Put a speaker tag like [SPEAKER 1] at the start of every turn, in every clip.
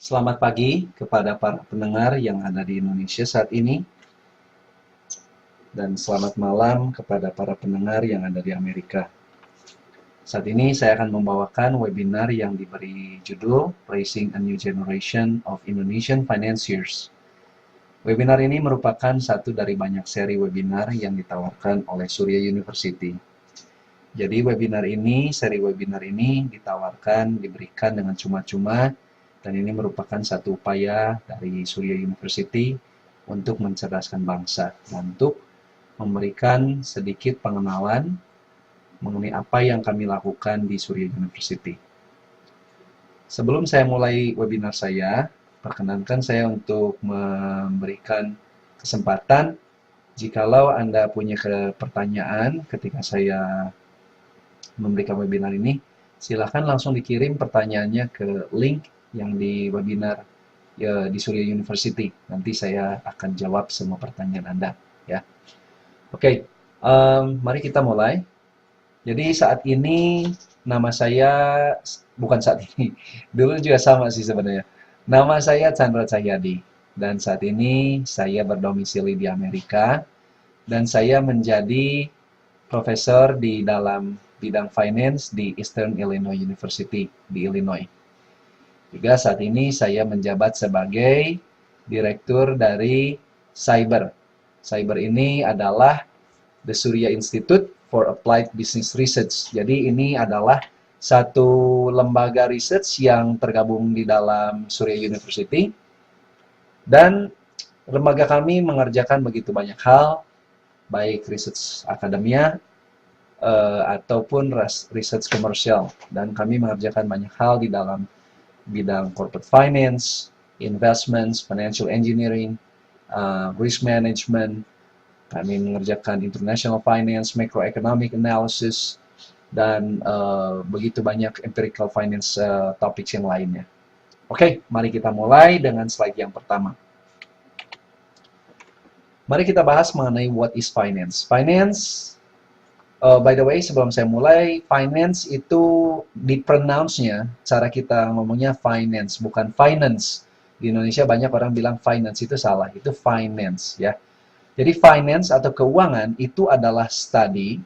[SPEAKER 1] Selamat pagi kepada para pendengar yang ada di Indonesia saat ini, dan selamat malam kepada para pendengar yang ada di Amerika. Saat ini saya akan membawakan webinar yang diberi judul Raising a New Generation of Indonesian Financiers. Webinar ini merupakan satu dari banyak seri webinar yang ditawarkan oleh Surya University. Jadi seri webinar ini diberikan dengan cuma-cuma, dan ini merupakan satu upaya dari Surya University untuk mencerdaskan bangsa dan untuk memberikan sedikit pengenalan mengenai apa yang kami lakukan di Surya University. Sebelum saya mulai webinar saya, perkenankan saya untuk memberikan kesempatan jikalau Anda punya pertanyaan ketika saya memberikan webinar ini, silakan langsung dikirim pertanyaannya ke link yang di webinar di Surya University. Nanti saya akan jawab semua pertanyaan Anda, ya. Oke, mari kita mulai. Jadi saat ini nama saya, bukan saat ini, dulu juga sama sih sebenarnya. Nama saya Chandra Cahyadi, dan saat ini saya berdomisili di Amerika, dan saya menjadi profesor di dalam bidang finance di Eastern Illinois University di Illinois. Juga saat ini saya menjabat sebagai direktur dari Cyber. Cyber ini adalah The Surya Institute for Applied Business Research. Jadi ini adalah satu lembaga research yang tergabung di dalam Surya University. Dan lembaga kami mengerjakan begitu banyak hal, baik research akademia ataupun research komersial. Dan kami mengerjakan banyak hal di dalam bidang corporate finance, investments, financial engineering, risk management. Kami mengerjakan international finance, macroeconomic analysis, dan begitu banyak empirical finance topics yang lainnya. Oke, mari kita mulai dengan slide yang pertama. Mari kita bahas mengenai what is finance. Finance, by the way, sebelum saya mulai, finance itu di-pronounce-nya, cara kita ngomongnya finance, bukan finance. Di Indonesia banyak orang bilang finance, itu salah, itu finance, ya. Jadi finance atau keuangan itu adalah study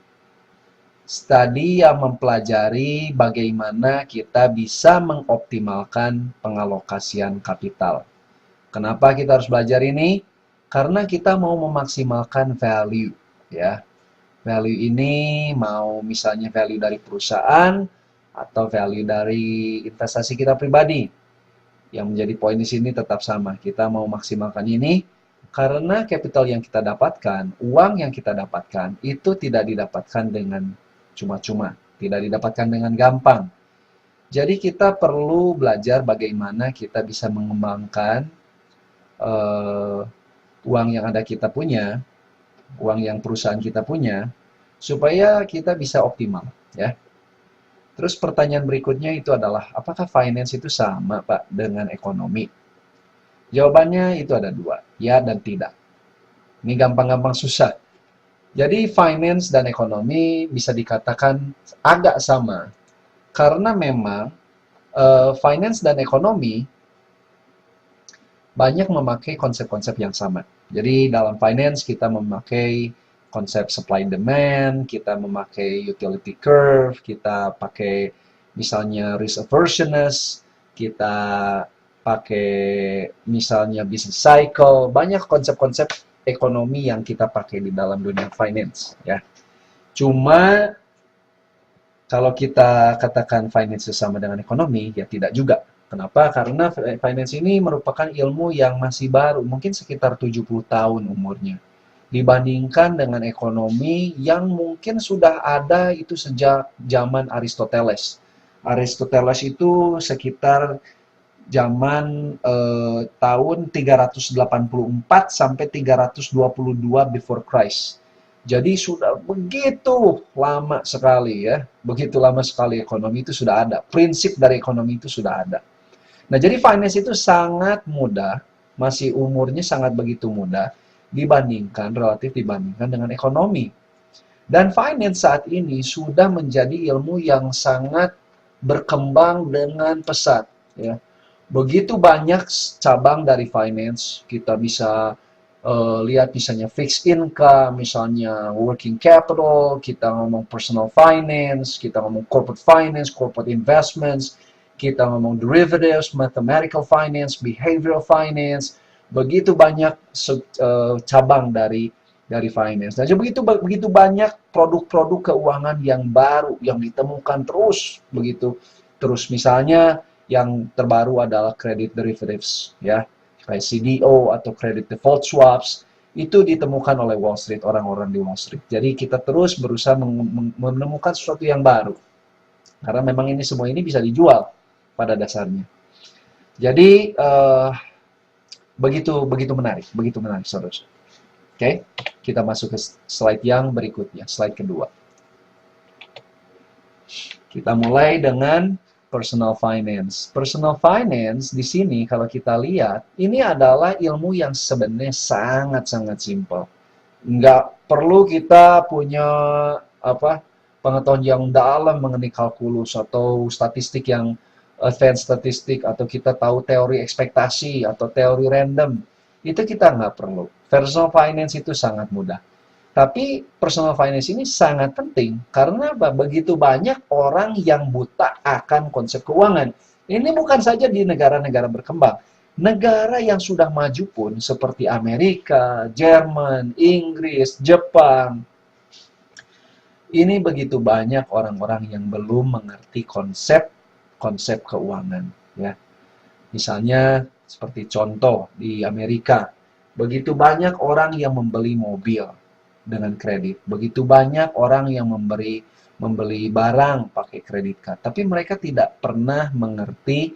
[SPEAKER 1] yang mempelajari bagaimana kita bisa mengoptimalkan pengalokasian kapital. Kenapa kita harus belajar ini? Karena kita mau memaksimalkan value, ya. Value ini mau misalnya value dari perusahaan atau value dari investasi kita pribadi. Yang menjadi poin di sini tetap sama. Kita mau maksimalkan ini karena capital yang kita dapatkan, uang yang kita dapatkan, itu tidak didapatkan dengan cuma-cuma, tidak didapatkan dengan gampang. Jadi kita perlu belajar bagaimana kita bisa mengembangkan uang yang ada kita punya, uang yang perusahaan kita punya, supaya kita bisa optimal, ya. Terus pertanyaan berikutnya itu adalah, apakah finance itu sama, Pak, dengan ekonomi? Jawabannya itu ada dua, ya dan tidak. Ini gampang-gampang susah. Jadi finance dan ekonomi bisa dikatakan agak sama. Karena memang finance dan ekonomi banyak memakai konsep-konsep yang sama. Jadi dalam finance kita memakai konsep supply and demand, kita memakai utility curve, kita pakai misalnya risk aversionness, kita pakai misalnya business cycle, banyak konsep-konsep ekonomi yang kita pakai di dalam dunia finance, ya. Cuma kalau kita katakan finance sama dengan ekonomi, ya tidak juga. Kenapa? Karena finance ini merupakan ilmu yang masih baru, mungkin sekitar 70 tahun umurnya. Dibandingkan dengan ekonomi yang mungkin sudah ada itu sejak zaman Aristoteles. Aristoteles itu sekitar zaman tahun 384 sampai 322 before Christ. Jadi sudah begitu lama sekali, ya. Begitu lama sekali ekonomi itu sudah ada. Prinsip dari ekonomi itu sudah ada. Nah, jadi finance itu sangat mudah, masih umurnya sangat begitu mudah relatif dibandingkan dengan ekonomi. Dan finance saat ini sudah menjadi ilmu yang sangat berkembang dengan pesat, ya. Begitu banyak cabang dari finance, kita bisa lihat misalnya fixed income, misalnya working capital, kita ngomong personal finance, kita ngomong corporate investments, kita ngomong derivatives, mathematical finance, behavioral finance, begitu banyak cabang dari finance. Dan begitu banyak produk-produk keuangan yang baru yang ditemukan terus misalnya yang terbaru adalah credit derivatives, ya, kayak CDO atau credit default swaps. Itu ditemukan oleh Wall Street, orang-orang di Wall Street. Jadi kita terus berusaha menemukan sesuatu yang baru, karena memang semua ini bisa dijual pada dasarnya. Jadi begitu menarik, saudara. Oke, kita masuk ke slide yang berikutnya, slide kedua. Kita mulai dengan personal finance. Personal finance di sini kalau kita lihat, ini adalah ilmu yang sebenarnya sangat-sangat simpel. Nggak perlu kita punya pengetahuan yang dalam mengenai kalkulus atau statistik yang advanced statistik, atau kita tahu teori ekspektasi atau teori random. Itu kita nggak perlu. Personal finance itu sangat mudah. Tapi personal finance ini sangat penting karena begitu banyak orang yang buta akan konsep keuangan. Ini bukan saja di negara-negara berkembang. Negara yang sudah maju pun seperti Amerika, Jerman, Inggris, Jepang. Ini begitu banyak orang-orang yang belum mengerti konsep keuangan, ya. Misalnya seperti contoh di Amerika, begitu banyak orang yang membeli mobil dengan kredit. Begitu banyak orang yang membeli barang pakai kredit card. Tapi mereka tidak pernah mengerti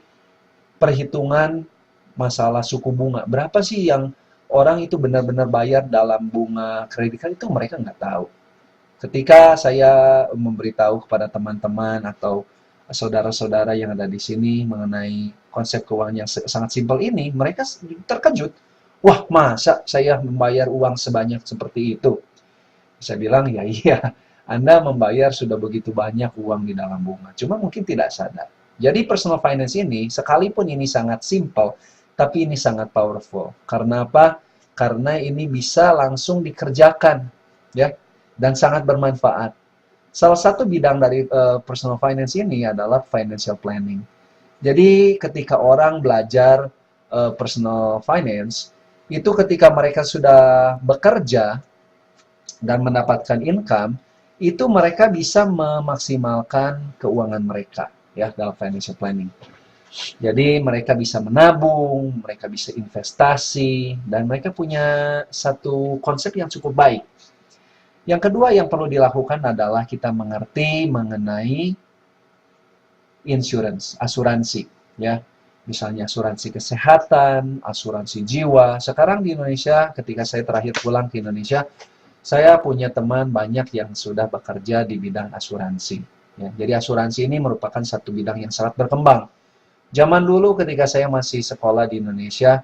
[SPEAKER 1] perhitungan masalah suku bunga. Berapa sih yang orang itu benar-benar bayar dalam bunga kredit card, itu mereka nggak tahu. Ketika saya memberitahu kepada teman-teman atau saudara-saudara yang ada di sini mengenai konsep keuangan yang sangat simpel ini, mereka terkejut. Wah, masa saya membayar uang sebanyak seperti itu? Saya bilang, ya iya, Anda membayar sudah begitu banyak uang di dalam bunga. Cuma mungkin tidak sadar. Jadi personal finance ini, sekalipun ini sangat simple, tapi ini sangat powerful. Karena apa? Karena ini bisa langsung dikerjakan, ya, dan sangat bermanfaat. Salah satu bidang dari personal finance ini adalah financial planning. Jadi ketika orang belajar personal finance, itu ketika mereka sudah bekerja dan mendapatkan income, itu mereka bisa memaksimalkan keuangan mereka, ya, dalam financial planning. Jadi mereka bisa menabung, mereka bisa investasi, dan mereka punya satu konsep yang cukup baik. Yang kedua yang perlu dilakukan adalah kita mengerti mengenai insurance, asuransi, ya. Misalnya asuransi kesehatan, asuransi jiwa. Sekarang di Indonesia, ketika saya terakhir pulang ke Indonesia, saya punya teman banyak yang sudah bekerja di bidang asuransi. Ya, jadi asuransi ini merupakan satu bidang yang sangat berkembang. Zaman dulu ketika saya masih sekolah di Indonesia,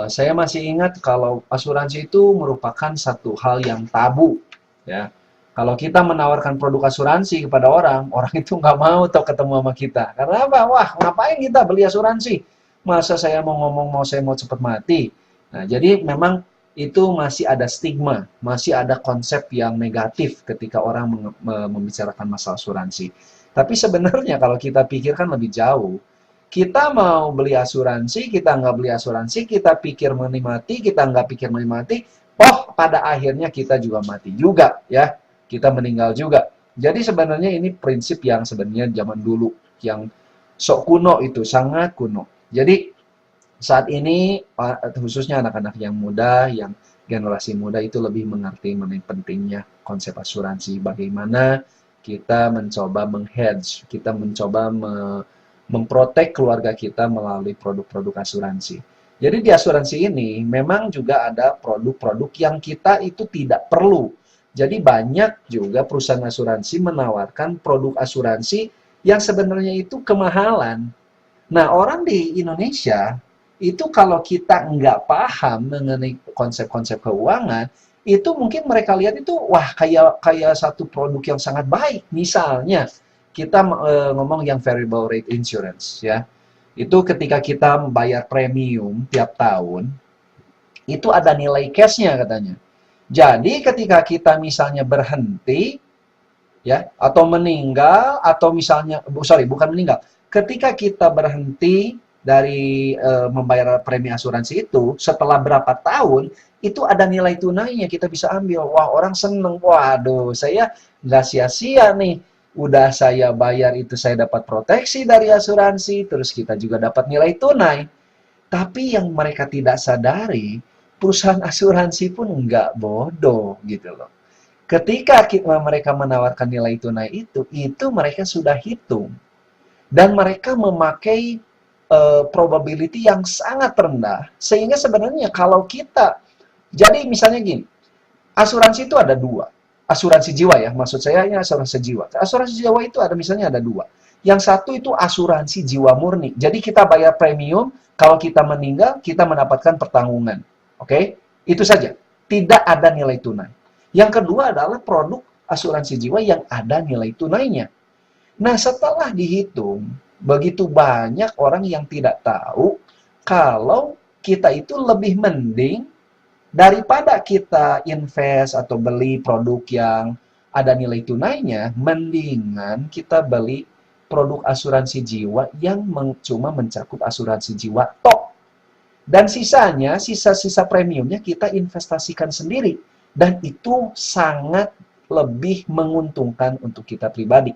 [SPEAKER 1] saya masih ingat kalau asuransi itu merupakan satu hal yang tabu. Ya, kalau kita menawarkan produk asuransi kepada orang, orang itu nggak mau tuh ketemu sama kita. Karena apa? Wah, ngapain kita beli asuransi? Masa saya mau ngomong saya mau cepat mati? Nah, jadi memang itu masih ada stigma, masih ada konsep yang negatif ketika orang membicarakan masalah asuransi. Tapi sebenarnya kalau kita pikirkan lebih jauh, kita mau beli asuransi, kita nggak beli asuransi, kita pikir menikmati, kita nggak pikir menikmati, pada akhirnya kita juga mati juga, ya. Kita meninggal juga. Jadi sebenarnya ini prinsip yang sebenarnya zaman dulu, yang sok kuno itu, sangat kuno. Jadi saat ini, khususnya anak-anak yang muda, yang generasi muda itu lebih mengerti mengenai pentingnya konsep asuransi. Bagaimana kita mencoba menghedge, kita mencoba memprotek keluarga kita melalui produk-produk asuransi. Jadi di asuransi ini memang juga ada produk-produk yang kita itu tidak perlu. Jadi banyak juga perusahaan asuransi menawarkan produk asuransi yang sebenarnya itu kemahalan. Nah, orang di Indonesia itu kalau kita nggak paham mengenai konsep-konsep keuangan, itu mungkin mereka lihat itu wah kayak satu produk yang sangat baik. Misalnya kita ngomong yang variable rate insurance, ya. Itu ketika kita membayar premium tiap tahun, itu ada nilai cash-nya katanya. Jadi ketika kita misalnya berhenti, ya, atau meninggal, atau misalnya, bukan meninggal, ketika kita berhenti dari membayar premi asuransi itu, setelah berapa tahun, itu ada nilai tunainya kita bisa ambil. Wah, orang seneng. Waduh, saya nggak sia-sia nih. Udah saya bayar itu, saya dapat proteksi dari asuransi, terus kita juga dapat nilai tunai. Tapi yang mereka tidak sadari, perusahaan asuransi pun nggak bodoh gitu loh. Ketika mereka menawarkan nilai tunai itu mereka sudah hitung. Dan mereka memakai probability yang sangat rendah. Sehingga sebenarnya kalau kita, jadi misalnya gini, asuransi itu ada dua. Asuransi jiwa ya, maksud saya ini asuransi jiwa. Asuransi jiwa itu ada misalnya ada dua. Yang satu itu asuransi jiwa murni. Jadi kita bayar premium, kalau kita meninggal, kita mendapatkan pertanggungan. Oke? Itu saja. Tidak ada nilai tunai. Yang kedua adalah produk asuransi jiwa yang ada nilai tunainya. Nah, setelah dihitung, begitu banyak orang yang tidak tahu kalau kita itu lebih mending daripada kita invest atau beli produk yang ada nilai tunainya, mendingan kita beli produk asuransi jiwa yang cuma mencakup asuransi jiwa tok. Dan sisanya, sisa-sisa premiumnya kita investasikan sendiri. Dan itu sangat lebih menguntungkan untuk kita pribadi.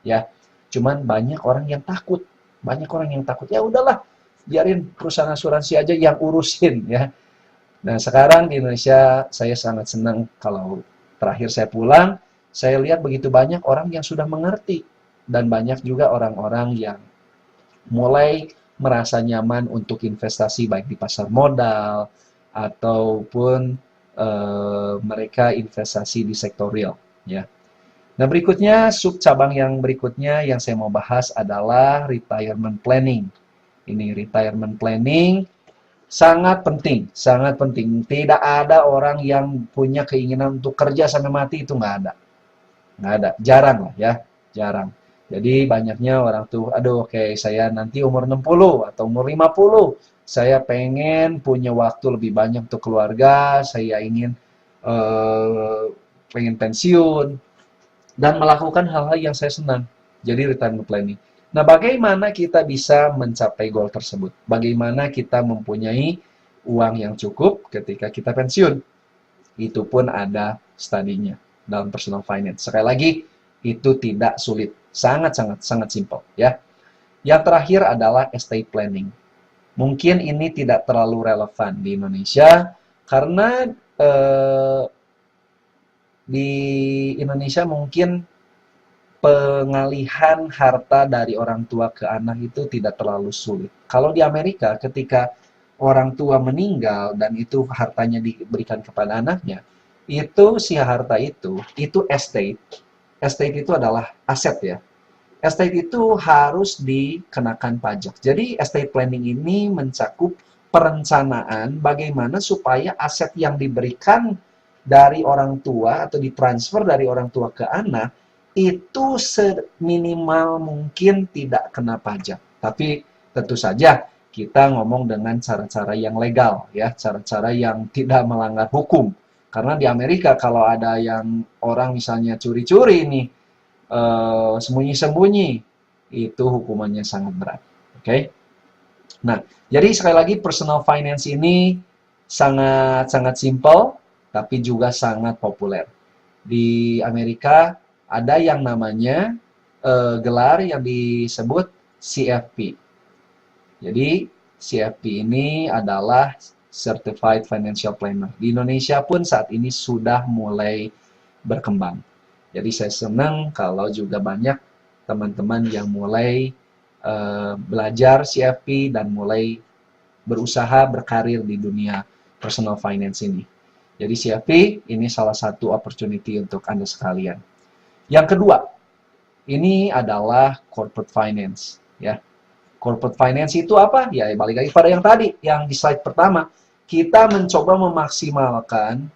[SPEAKER 1] Ya, cuman banyak orang yang takut. Banyak orang yang takut. Ya udahlah, biarin perusahaan asuransi aja yang urusin ya. Nah, sekarang di Indonesia saya sangat senang kalau terakhir saya pulang, saya lihat begitu banyak orang yang sudah mengerti. Dan banyak juga orang-orang yang mulai merasa nyaman untuk investasi baik di pasar modal ataupun mereka investasi di sektor real ya. Nah, berikutnya sub cabang yang berikutnya yang saya mau bahas adalah retirement planning. Ini retirement planning sangat penting, sangat penting. Tidak ada orang yang punya keinginan untuk kerja sampai mati, itu nggak ada. Nggak ada, jarang lah ya, jarang. Jadi banyaknya orang tuh, aduh oke, saya nanti umur 60 atau umur 50, saya pengen punya waktu lebih banyak untuk keluarga, saya ingin pengen pensiun, dan melakukan hal-hal yang saya senang. Jadi retirement planning. Nah, bagaimana kita bisa mencapai goal tersebut? Bagaimana kita mempunyai uang yang cukup ketika kita pensiun? Itu pun ada studinya dalam personal finance. Sekali lagi, itu tidak sulit. Sangat simpel ya. Yang terakhir adalah estate planning. Mungkin ini tidak terlalu relevan di Indonesia karena di Indonesia mungkin pengalihan harta dari orang tua ke anak itu tidak terlalu sulit. Kalau di Amerika ketika orang tua meninggal dan itu hartanya diberikan kepada anaknya, itu si harta itu estate. Estate itu adalah aset ya. Estate itu harus dikenakan pajak. Jadi estate planning ini mencakup perencanaan bagaimana supaya aset yang diberikan dari orang tua atau ditransfer dari orang tua ke anak itu seminimal mungkin tidak kena pajak. Tapi tentu saja kita ngomong dengan cara-cara yang legal ya, cara-cara yang tidak melanggar hukum. Karena di Amerika kalau ada yang orang misalnya curi-curi nih, sembunyi-sembunyi, itu hukumannya sangat berat. Oke? Nah, jadi sekali lagi personal finance ini sangat simple, tapi juga sangat populer. Di Amerika ada yang namanya gelar yang disebut CFP. Jadi CFP ini adalah Certified Financial Planner. Di Indonesia pun saat ini sudah mulai berkembang. Jadi saya senang kalau juga banyak teman-teman yang mulai belajar CFP dan mulai berusaha berkarir di dunia personal finance ini. Jadi CFP ini salah satu opportunity untuk Anda sekalian. Yang kedua, ini adalah corporate finance. Ya, corporate finance itu apa? Ya, balik lagi pada yang tadi, yang di slide pertama. Kita mencoba memaksimalkan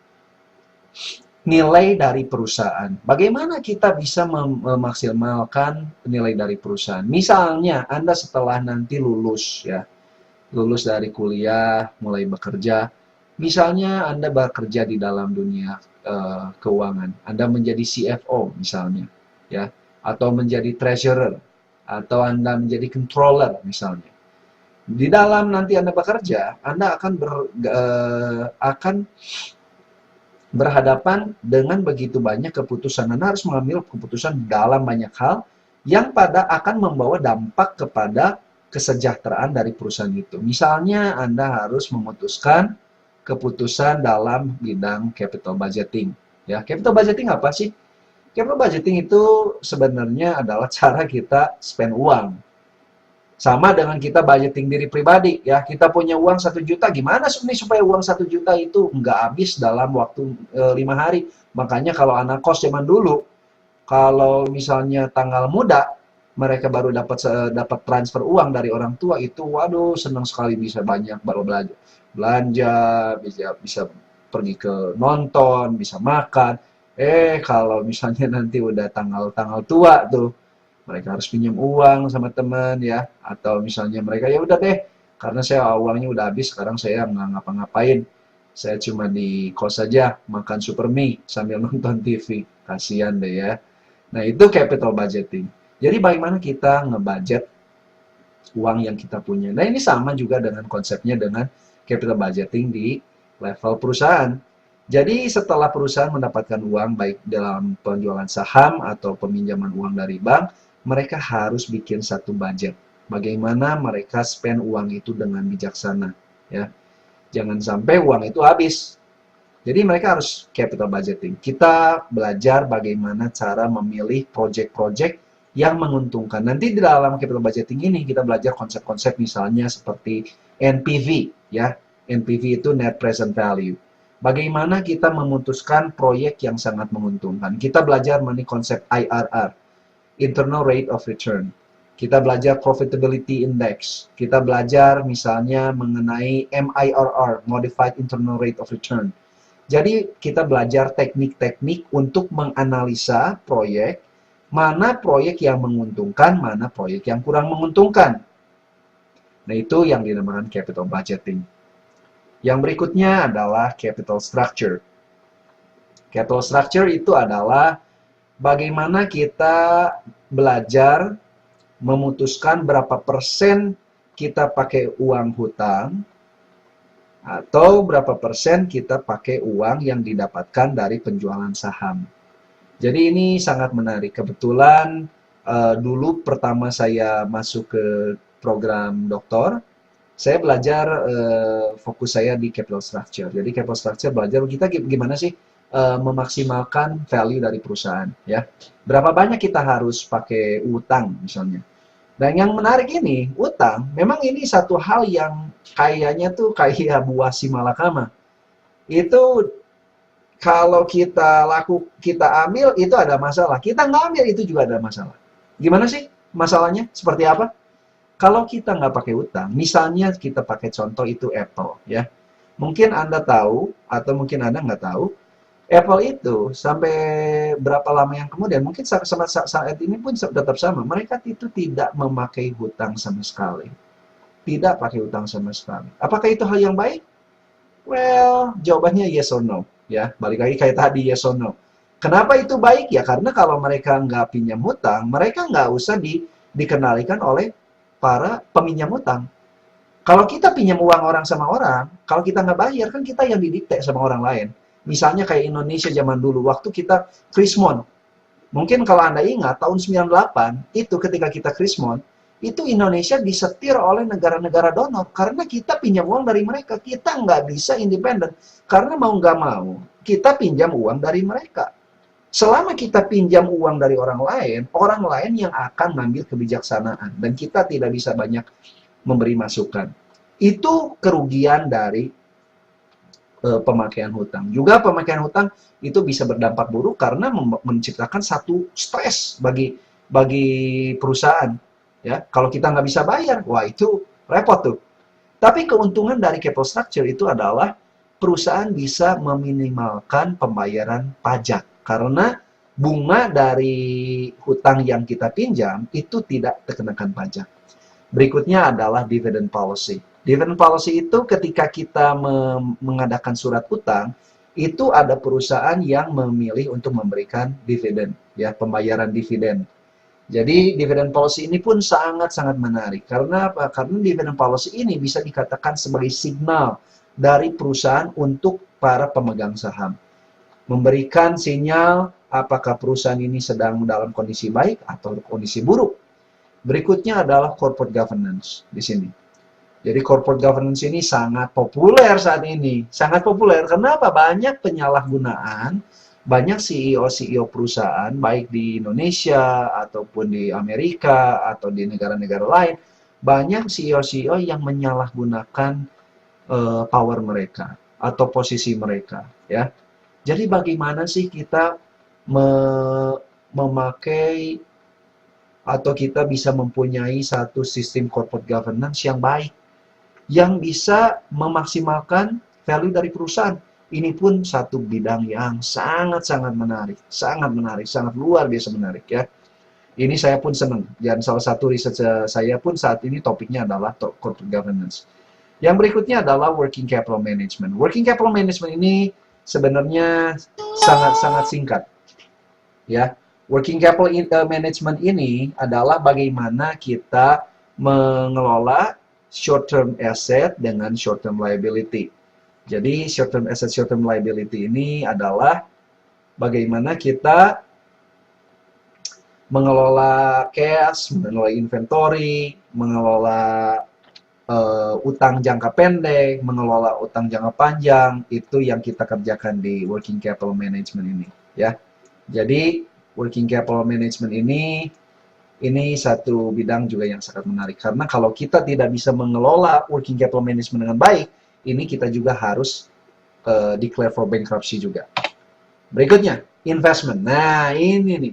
[SPEAKER 1] nilai dari perusahaan. Bagaimana kita bisa memaksimalkan nilai dari perusahaan? Misalnya, Anda setelah nanti lulus ya, lulus dari kuliah, mulai bekerja. Misalnya Anda bekerja di dalam dunia keuangan, Anda menjadi CFO misalnya, ya, atau menjadi treasurer, atau Anda menjadi controller misalnya. Di dalam nanti Anda bekerja, Anda akan berhadapan dengan begitu banyak keputusan. Anda harus mengambil keputusan dalam banyak hal yang akan membawa dampak kepada kesejahteraan dari perusahaan itu. Misalnya Anda harus memutuskan keputusan dalam bidang capital budgeting. Ya, capital budgeting apa sih? Capital budgeting itu sebenarnya adalah cara kita spend uang. Sama dengan kita budgeting diri pribadi, ya kita punya uang 1 juta, gimana nih supaya uang 1 juta itu nggak habis dalam waktu 5 hari. Makanya kalau anak kos zaman dulu, kalau misalnya tanggal muda, mereka baru dapat transfer uang dari orang tua itu, waduh senang sekali bisa banyak baru belanja, bisa pergi ke nonton, bisa makan. Kalau misalnya nanti udah tanggal tua tuh, mereka harus pinjam uang sama teman ya, atau misalnya mereka ya udah deh, karena saya uangnya udah habis, sekarang saya nggak ngapa-ngapain, saya cuma di kos saja makan super mie sambil nonton TV, kasihan deh ya. Nah itu capital budgeting. Jadi bagaimana kita ngebudget uang yang kita punya. Nah ini sama juga dengan konsepnya dengan capital budgeting di level perusahaan. Jadi setelah perusahaan mendapatkan uang baik dalam penjualan saham atau peminjaman uang dari bank, mereka harus bikin satu budget. Bagaimana mereka spend uang itu dengan bijaksana, ya. Jangan sampai uang itu habis. Jadi mereka harus capital budgeting. Kita belajar bagaimana cara memilih project-project yang menguntungkan. Nanti di dalam capital budgeting ini kita belajar konsep-konsep misalnya seperti NPV, ya. NPV itu net present value. Bagaimana kita memutuskan proyek yang sangat menguntungkan. Kita belajar mengenai konsep IRR, Internal Rate of Return. Kita belajar Profitability Index. Kita belajar misalnya mengenai MIRR, Modified Internal Rate of Return. Jadi kita belajar teknik-teknik untuk menganalisa proyek, mana proyek yang menguntungkan, mana proyek yang kurang menguntungkan. Nah itu yang dinamakan capital budgeting. Yang berikutnya adalah capital structure. Capital structure itu adalah bagaimana kita belajar memutuskan berapa persen kita pakai uang hutang atau berapa persen kita pakai uang yang didapatkan dari penjualan saham. Jadi ini sangat menarik. Kebetulan dulu pertama saya masuk ke program doktor, saya belajar fokus saya di capital structure. Jadi capital structure belajar kita gimana sih memaksimalkan value dari perusahaan, ya. Berapa banyak kita harus pakai utang misalnya. Dan yang menarik ini, utang, memang ini satu hal yang kayaknya tuh kayak buah si malakama. Itu kalau kita ambil itu ada masalah. Kita nggak ambil itu juga ada masalah. Gimana sih masalahnya? Seperti apa? Kalau kita nggak pakai utang, misalnya kita pakai contoh itu Apple, ya. Mungkin Anda tahu, atau mungkin Anda nggak tahu, Apple itu sampai berapa lama yang kemudian, mungkin saat ini pun tetap sama, mereka itu tidak memakai hutang sama sekali. Tidak pakai hutang sama sekali. Apakah itu hal yang baik? Well, jawabannya yes or no. Ya, balik lagi kayak tadi, yes or no. Kenapa itu baik? Ya karena kalau mereka nggak pinjam hutang, mereka nggak usah dikenalikan oleh para peminjam hutang. Kalau kita pinjam uang orang sama orang, kalau kita nggak bayar, kan kita yang didikte sama orang lain. Misalnya kayak Indonesia zaman dulu, waktu kita Krismon. Mungkin kalau Anda ingat, tahun 98, itu ketika kita Krismon, itu Indonesia disetir oleh negara-negara donor. Karena kita pinjam uang dari mereka. Kita nggak bisa independen. Karena mau nggak mau, kita pinjam uang dari mereka. Selama kita pinjam uang dari orang lain yang akan mengambil kebijaksanaan. Dan kita tidak bisa banyak memberi masukan. Itu kerugian dari pemakaian hutang. Juga pemakaian hutang itu bisa berdampak buruk karena menciptakan satu stres bagi perusahaan. Ya, kalau kita nggak bisa bayar, wah itu repot tuh. Tapi keuntungan dari capital structure itu adalah perusahaan bisa meminimalkan pembayaran pajak karena bunga dari hutang yang kita pinjam itu tidak terkenakan pajak. Berikutnya adalah dividend policy. Dividend policy itu ketika kita mengadakan surat hutang, itu ada perusahaan yang memilih untuk memberikan dividen, ya, pembayaran dividen. Jadi dividend policy ini pun sangat-sangat menarik. Karena apa? Karena dividend policy ini bisa dikatakan sebagai signal dari perusahaan untuk para pemegang saham. Memberikan sinyal apakah perusahaan ini sedang dalam kondisi baik atau kondisi buruk. Berikutnya adalah corporate governance di sini. Jadi corporate governance ini sangat populer saat ini. Sangat populer. Kenapa? Banyak penyalahgunaan, banyak CEO-CEO perusahaan, baik di Indonesia, ataupun di Amerika, atau di negara-negara lain, banyak CEO-CEO yang menyalahgunakan power mereka, atau posisi mereka. Ya. Jadi bagaimana sih kita memakai atau kita bisa mempunyai satu sistem corporate governance yang baik, yang bisa memaksimalkan value dari perusahaan. Ini pun satu bidang yang sangat-sangat menarik, sangat luar biasa menarik ya. Ini saya pun senang, dan salah satu riset saya pun saat ini topiknya adalah corporate governance. Yang berikutnya adalah working capital management. Working capital management ini sebenarnya sangat-sangat singkat. Ya, working capital management ini adalah bagaimana kita mengelola short-term asset dengan short-term liability. Jadi short-term asset, short-term liability ini adalah bagaimana kita mengelola cash, mengelola inventory, mengelola utang jangka pendek, mengelola utang jangka panjang, itu yang kita kerjakan di working capital management ini. Ya, jadi working capital management ini satu bidang juga yang sangat menarik. Karena kalau kita tidak bisa mengelola working capital management dengan baik, ini kita juga harus declare for bankruptcy juga. Berikutnya, investment. Nah, ini nih.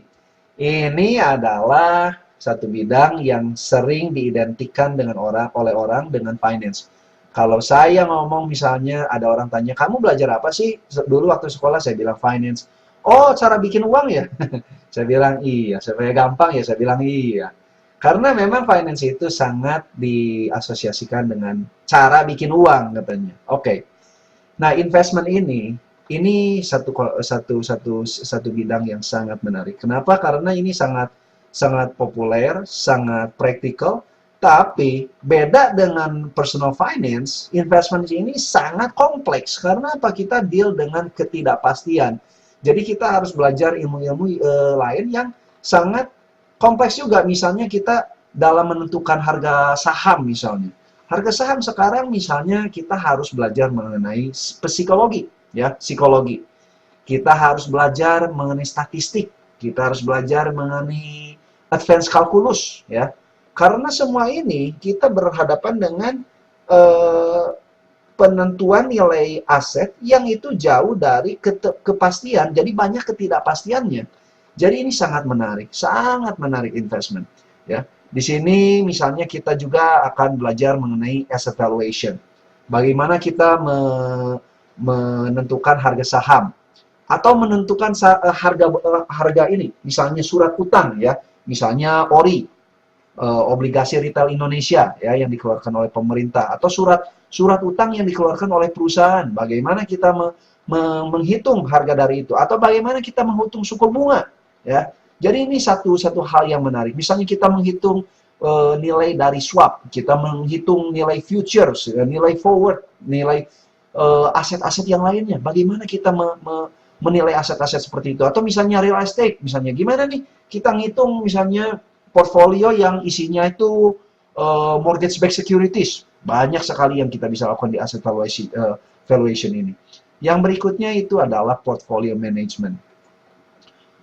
[SPEAKER 1] Ini adalah satu bidang yang sering diidentikan oleh orang dengan finance. Kalau saya ngomong misalnya ada orang tanya, kamu belajar apa sih? Dulu waktu sekolah saya bilang finance. Oh, cara bikin uang ya? Saya bilang iya. Supaya gampang ya, saya bilang iya. Karena memang finance itu sangat diasosiasikan dengan cara bikin uang katanya. Oke. Nah, investment ini satu bidang yang sangat menarik. Kenapa? Karena ini sangat populer, sangat praktikal. Tapi beda dengan personal finance, investment ini sangat kompleks. Karena apa? Kita deal dengan ketidakpastian. Jadi kita harus belajar ilmu-ilmu lain yang sangat kompleks juga. Misalnya kita dalam menentukan harga saham misalnya. Harga saham sekarang misalnya kita harus belajar mengenai psikologi, ya, psikologi. Kita harus belajar mengenai statistik. Kita harus belajar mengenai advanced calculus, ya. Karena semua ini kita berhadapan dengan penentuan nilai aset yang itu jauh dari kepastian, jadi banyak ketidakpastiannya. Jadi ini sangat menarik investment. Ya, di sini misalnya kita juga akan belajar mengenai asset valuation. Bagaimana kita menentukan harga saham atau menentukan harga ini, misalnya surat utang ya, misalnya ORI. Obligasi retail Indonesia ya yang dikeluarkan oleh pemerintah atau surat utang yang dikeluarkan oleh perusahaan. Bagaimana kita menghitung harga dari itu atau bagaimana kita menghitung suku bunga ya. Jadi ini satu hal yang menarik. Misalnya kita menghitung nilai dari swap, kita menghitung nilai futures, nilai forward, nilai aset-aset yang lainnya. Bagaimana kita menilai aset-aset seperti itu atau misalnya real estate, misalnya gimana nih kita ngitung misalnya portfolio yang isinya itu mortgage-backed securities. Banyak sekali yang kita bisa lakukan di asset valuation ini. Yang berikutnya itu adalah portfolio management.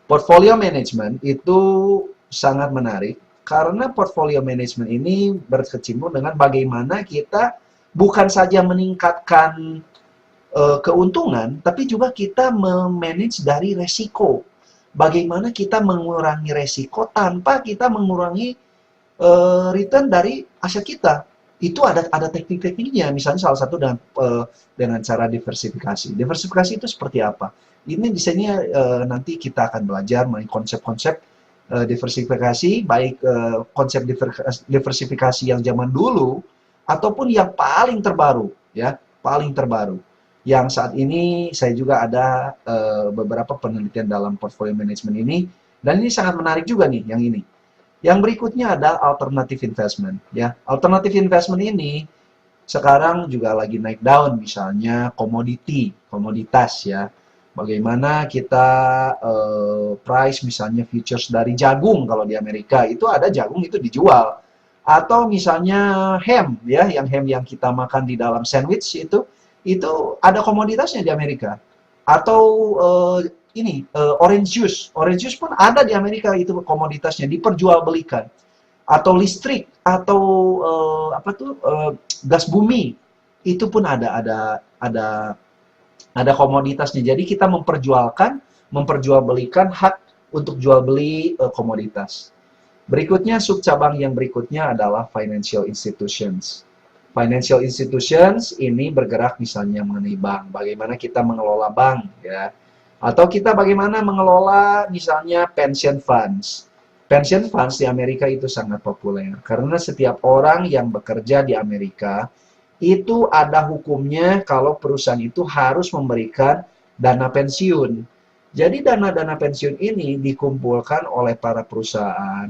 [SPEAKER 1] Portfolio management itu sangat menarik karena portfolio management ini berkecimpung dengan bagaimana kita bukan saja meningkatkan keuntungan, tapi juga kita memanage dari resiko. Bagaimana kita mengurangi resiko tanpa kita mengurangi return dari aset kita. itu ada teknik-tekniknya. Misalnya salah satu dengan cara diversifikasi. Diversifikasi itu seperti apa? Ini biasanya nanti kita akan belajar mengenai konsep-konsep diversifikasi, baik konsep diversifikasi yang zaman dulu ataupun yang paling terbaru, ya, paling terbaru. Yang saat ini saya juga ada beberapa penelitian dalam portfolio management ini, dan ini sangat menarik juga nih yang ini. Yang berikutnya ada alternative investment, ya. Alternative investment ini sekarang juga lagi naik daun, misalnya komoditas, ya. Bagaimana kita price misalnya futures dari jagung, kalau di Amerika itu ada jagung itu dijual, atau misalnya ham, ya, ham yang kita makan di dalam sandwich itu ada komoditasnya di Amerika. Atau orange juice pun ada di Amerika, itu komoditasnya diperjualbelikan. Atau listrik, atau gas bumi, itu pun ada komoditasnya. Jadi kita memperjualbelikan hak untuk jual beli komoditas. Berikutnya, subcabang yang berikutnya adalah financial institutions. Financial institutions ini bergerak misalnya mengenai bank, bagaimana kita mengelola bank, ya. Atau kita bagaimana mengelola misalnya pension funds. Pension funds di Amerika itu sangat populer, karena setiap orang yang bekerja di Amerika, itu ada hukumnya kalau perusahaan itu harus memberikan dana pensiun. Jadi dana-dana pensiun ini dikumpulkan oleh para perusahaan,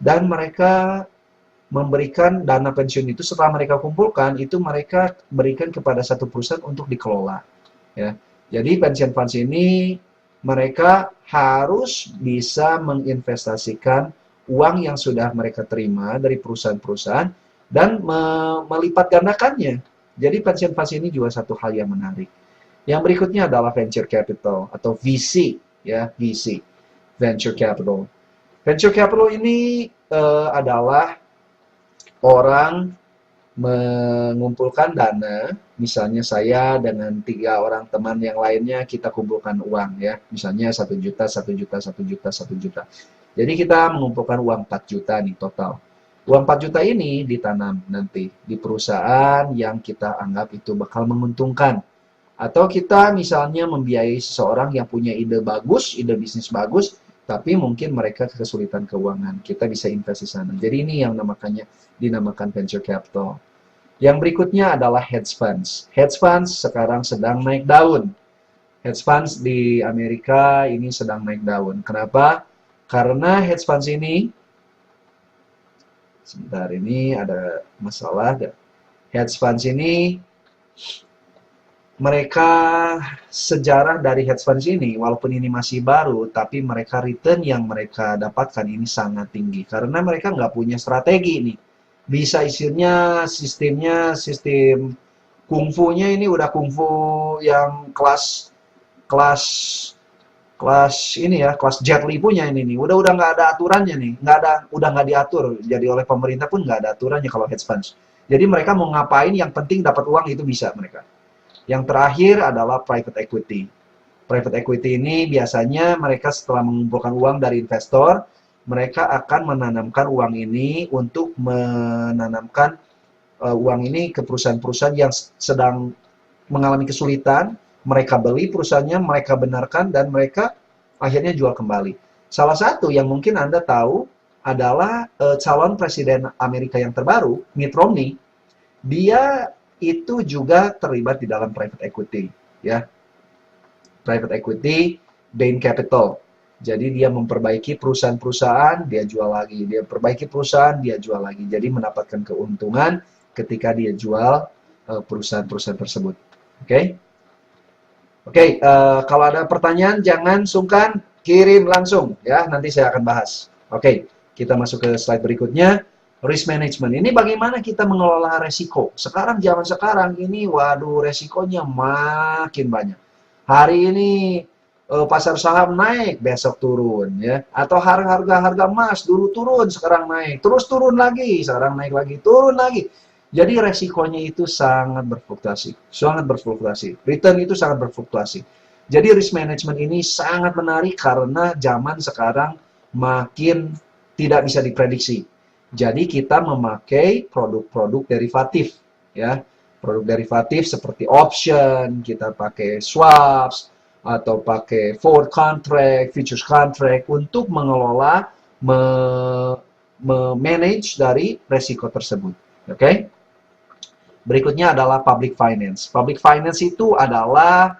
[SPEAKER 1] dan mereka memberikan dana pensiun itu setelah mereka kumpulkan, itu mereka berikan kepada satu perusahaan untuk dikelola. Ya. Jadi pension funds ini mereka harus bisa menginvestasikan uang yang sudah mereka terima dari perusahaan-perusahaan dan melipat gandakannya. Jadi pension funds ini juga satu hal yang menarik. Yang berikutnya adalah venture capital atau VC, ya, VC, venture capital. Venture capital ini adalah orang mengumpulkan dana, misalnya saya dengan 3 orang teman yang lainnya, kita kumpulkan uang, ya, misalnya 1 juta, 1 juta, 1 juta, 1 juta. Jadi kita mengumpulkan uang 4 juta nih total. Uang 4 juta ini ditanam nanti di perusahaan yang kita anggap itu bakal menguntungkan. Atau kita misalnya membiayai seseorang yang punya ide bagus, ide bisnis bagus, tapi mungkin mereka kesulitan keuangan. Kita bisa invest di sana. Jadi ini yang dinamakan venture capital. Yang berikutnya adalah hedge funds. Hedge funds sekarang sedang naik daun. Hedge funds di Amerika ini sedang naik daun. Kenapa? Karena hedge funds ini, sebentar, ini ada masalah. Hedge funds ini, mereka sejarah dari hedge funds ini, walaupun ini masih baru, tapi mereka return yang mereka dapatkan ini sangat tinggi. Karena mereka nggak punya strategi nih. Bisa isinya sistem kungfunya ini udah kungfu yang kelas ini ya, kelas Jet Li punya ini nih. Udah nggak ada aturannya nih, udah nggak diatur. Jadi oleh pemerintah pun nggak ada aturannya kalau hedge funds. Jadi mereka mau ngapain, yang penting dapat uang itu bisa mereka. Yang terakhir adalah private equity. Private equity ini biasanya mereka setelah mengumpulkan uang dari investor, mereka akan menanamkan uang ini untuk menanamkan uang ini ke perusahaan-perusahaan yang sedang mengalami kesulitan. Mereka beli perusahaannya, mereka benarkan, dan mereka akhirnya jual kembali. Salah satu yang mungkin Anda tahu adalah calon presiden Amerika yang terbaru, Mitt Romney. Dia itu juga terlibat di dalam private equity, ya. Private equity, Bain Capital. Jadi dia memperbaiki perusahaan-perusahaan, dia jual lagi. Dia perbaiki perusahaan, dia jual lagi. Jadi mendapatkan keuntungan ketika dia jual perusahaan-perusahaan tersebut. Oke? Oke, kalau ada pertanyaan jangan sungkan kirim langsung, ya. Nanti saya akan bahas. Oke, kita masuk ke slide berikutnya. Risk management. Ini bagaimana kita mengelola resiko. Zaman sekarang ini, waduh, resikonya makin banyak. Hari ini pasar saham naik, besok turun, ya. Atau harga emas dulu turun, sekarang naik, terus turun lagi, sekarang naik lagi, turun lagi. Jadi resikonya itu sangat berfluktuasi, Return itu sangat berfluktuasi. Jadi risk management ini sangat menarik karena zaman sekarang makin tidak bisa diprediksi. Jadi kita memakai produk-produk derivatif, ya. Produk derivatif seperti option, kita pakai swaps, atau pakai forward contract, futures contract untuk mengelola, manage dari resiko tersebut. Oke? Berikutnya adalah public finance. Public finance itu adalah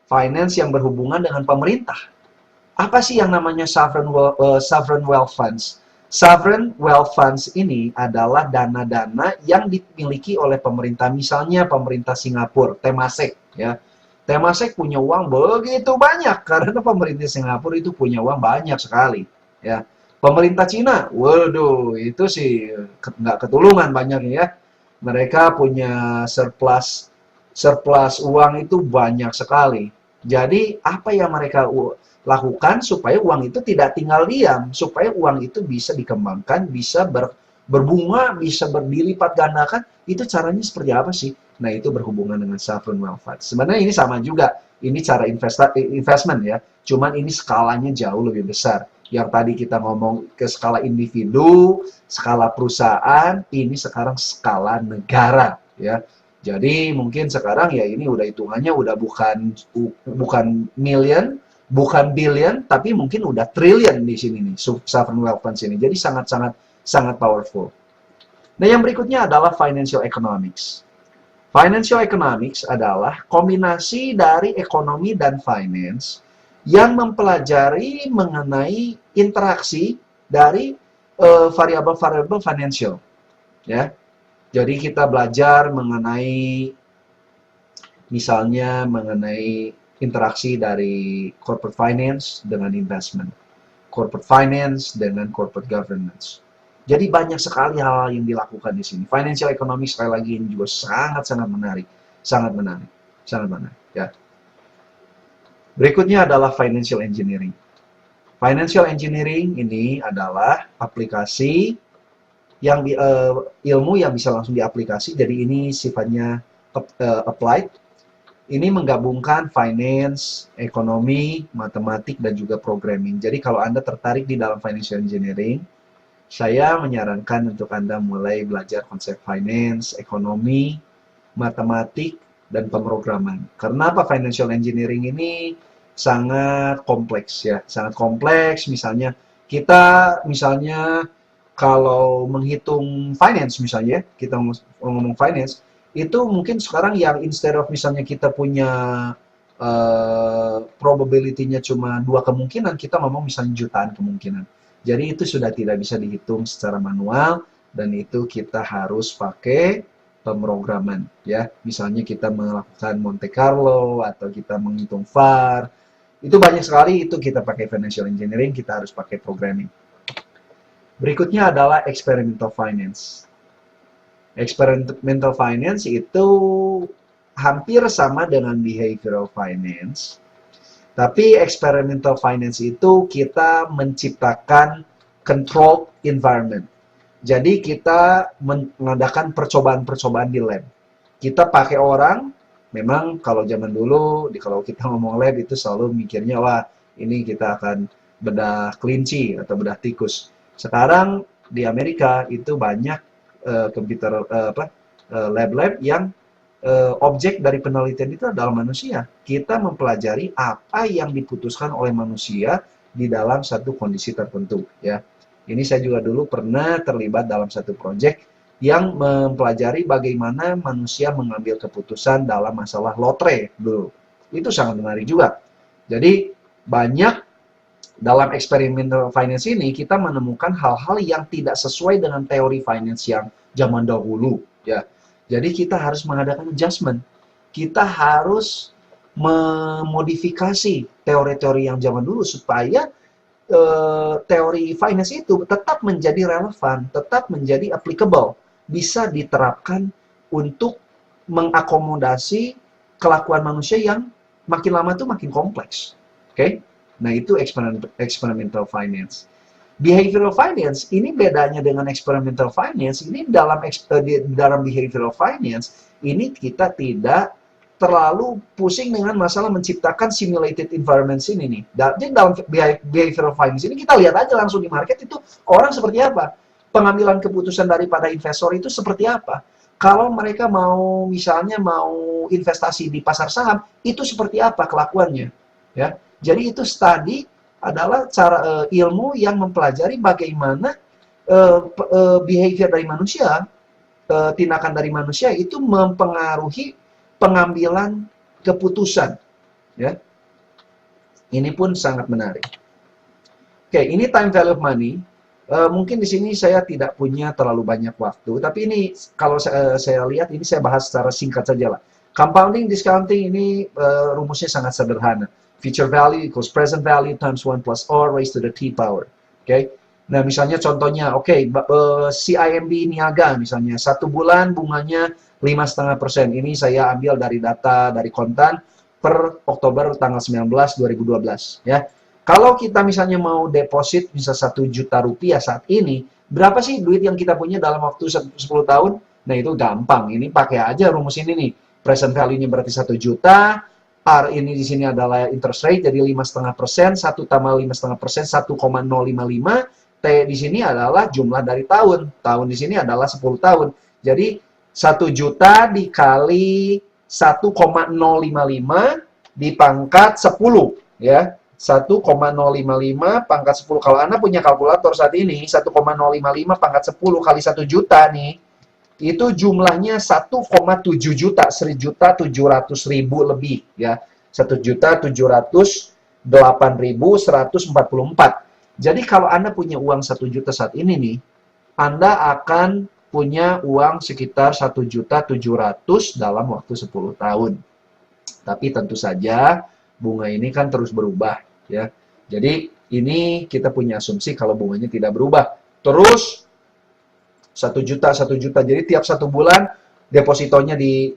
[SPEAKER 1] finance yang berhubungan dengan pemerintah. Apa sih yang namanya sovereign wealth funds? Sovereign wealth funds ini adalah dana-dana yang dimiliki oleh pemerintah. Misalnya pemerintah Singapura, Temasek, ya. Temasek punya uang begitu banyak karena pemerintah Singapura itu punya uang banyak sekali, ya. Pemerintah Cina, waduh, itu sih nggak ketulungan banyaknya, ya. Mereka punya surplus surplus uang itu banyak sekali. Jadi apa yang mereka lakukan supaya uang itu tidak tinggal diam, supaya uang itu bisa dikembangkan, bisa berbunga, bisa dilipat gandakan. Itu caranya seperti apa sih? Nah, itu berhubungan dengan sovereign wealth fund. Sebenarnya ini sama juga. Ini cara investment, ya. Cuman ini skalanya jauh lebih besar. Yang tadi kita ngomong ke skala individu, skala perusahaan, ini sekarang skala negara, ya. Jadi mungkin sekarang ya ini udah hitungannya udah bukan million, bukan billion, tapi mungkin udah trillion di sini nih, sovereign wealth funds ini. Jadi sangat powerful. Nah, yang berikutnya adalah financial economics. Financial economics adalah kombinasi dari ekonomi dan finance yang mempelajari mengenai interaksi dari variabel-variabel financial, ya. Jadi kita belajar mengenai, misalnya mengenai interaksi dari corporate finance dengan investment, corporate finance dengan corporate governance. Jadi banyak sekali hal yang dilakukan di sini. Financial economics sekali lagi ini juga sangat-sangat menarik, sangat menarik, sangat menarik. Ya. Berikutnya adalah financial engineering. Financial engineering ini adalah aplikasi yang ilmu yang bisa langsung diaplikasi. Jadi ini sifatnya applied. Ini menggabungkan finance, ekonomi, matematik, dan juga programming. Jadi kalau Anda tertarik di dalam financial engineering, saya menyarankan untuk Anda mulai belajar konsep finance, ekonomi, matematik, dan pemrograman. Karena apa? Financial engineering ini sangat kompleks, ya. Sangat kompleks. Misalnya kalau menghitung finance, misalnya kita ngomong finance, itu mungkin sekarang yang instead of misalnya kita punya probability-nya cuma 2 kemungkinan, kita ngomong misalnya jutaan kemungkinan. Jadi itu sudah tidak bisa dihitung secara manual, dan itu kita harus pakai pemrograman, ya. Misalnya kita melakukan Monte Carlo atau kita menghitung VAR, itu banyak sekali, itu kita pakai financial engineering, kita harus pakai programming. Berikutnya adalah experimental finance. Experimental finance itu hampir sama dengan behavioral finance. Tapi experimental finance itu kita menciptakan controlled environment. Jadi kita mengadakan percobaan-percobaan di lab. Kita pakai orang, memang kalau zaman dulu, kalau kita ngomong lab itu selalu mikirnya, wah ini kita akan bedah kelinci atau bedah tikus. Sekarang di Amerika itu banyak lab-lab yang objek dari penelitian itu adalah manusia. Kita mempelajari apa yang diputuskan oleh manusia di dalam satu kondisi tertentu, ya. Ini saya juga dulu pernah terlibat dalam satu proyek yang mempelajari bagaimana manusia mengambil keputusan dalam masalah lotre dulu. Itu sangat menarik juga. Jadi banyak dalam experimental finance ini kita menemukan hal-hal yang tidak sesuai dengan teori finance yang zaman dahulu, ya. Jadi kita harus mengadakan adjustment. Kita harus memodifikasi teori-teori yang zaman dulu supaya teori finance itu tetap menjadi relevan, tetap menjadi applicable, bisa diterapkan untuk mengakomodasi kelakuan manusia yang makin lama tuh makin kompleks. Oke? Nah, itu experimental finance. Behavioral finance, ini bedanya dengan experimental finance, ini dalam behavioral finance, ini kita tidak terlalu pusing dengan masalah menciptakan simulated environments ini nih. Jadi dalam behavioral finance ini kita lihat aja langsung di market itu orang seperti apa.
[SPEAKER 2] pengambilan keputusan daripada investor itu seperti apa. Kalau mereka mau misalnya mau investasi di pasar saham, itu seperti apa kelakuannya, ya. Jadi itu studi adalah cara ilmu yang mempelajari bagaimana behavior dari manusia, tindakan dari manusia itu mempengaruhi pengambilan keputusan, ya. Ini pun sangat menarik. Oke, ini time value of money. Mungkin di sini saya tidak punya terlalu banyak waktu, tapi ini kalau saya lihat ini saya bahas secara singkat saja lah. Compounding discounting ini rumusnya sangat sederhana. Future value equals present value times 1 plus R raised to the T power. Oke. Nah, misalnya contohnya, CIMB Niaga misalnya, 1 bulan bunganya 5,5%. Ini saya ambil dari data dari kontan per Oktober tanggal 19, 2012. Ya. Kalau kita misalnya mau deposit bisa 1 juta rupiah saat ini, berapa sih duit yang kita punya dalam waktu 10 tahun? Nah, itu gampang. Ini pakai aja rumus ini nih. Present value-nya berarti 1 juta, R ini di sini adalah interest rate, jadi 5,5%, 1 tambah 5,5%, 1,055, T di sini adalah jumlah dari tahun. Tahun di sini adalah 10 tahun. Jadi, 1 juta dikali 1,055 dipangkat 10, ya. 1,055 pangkat 10. Kalau Anda punya kalkulator saat ini, 1,055 pangkat 10 kali 1 juta nih, itu jumlahnya 1,7 juta, 1.700.000 lebih, ya. 1.708.144. Jadi kalau Anda punya uang 1 juta saat ini nih, Anda akan punya uang sekitar 1.700.000 dalam waktu 10 tahun. Tapi tentu saja bunga ini kan terus berubah, ya. Jadi ini kita punya asumsi kalau bunganya tidak berubah. Terus 1 juta, 1 juta. Jadi tiap 1 bulan depositonya di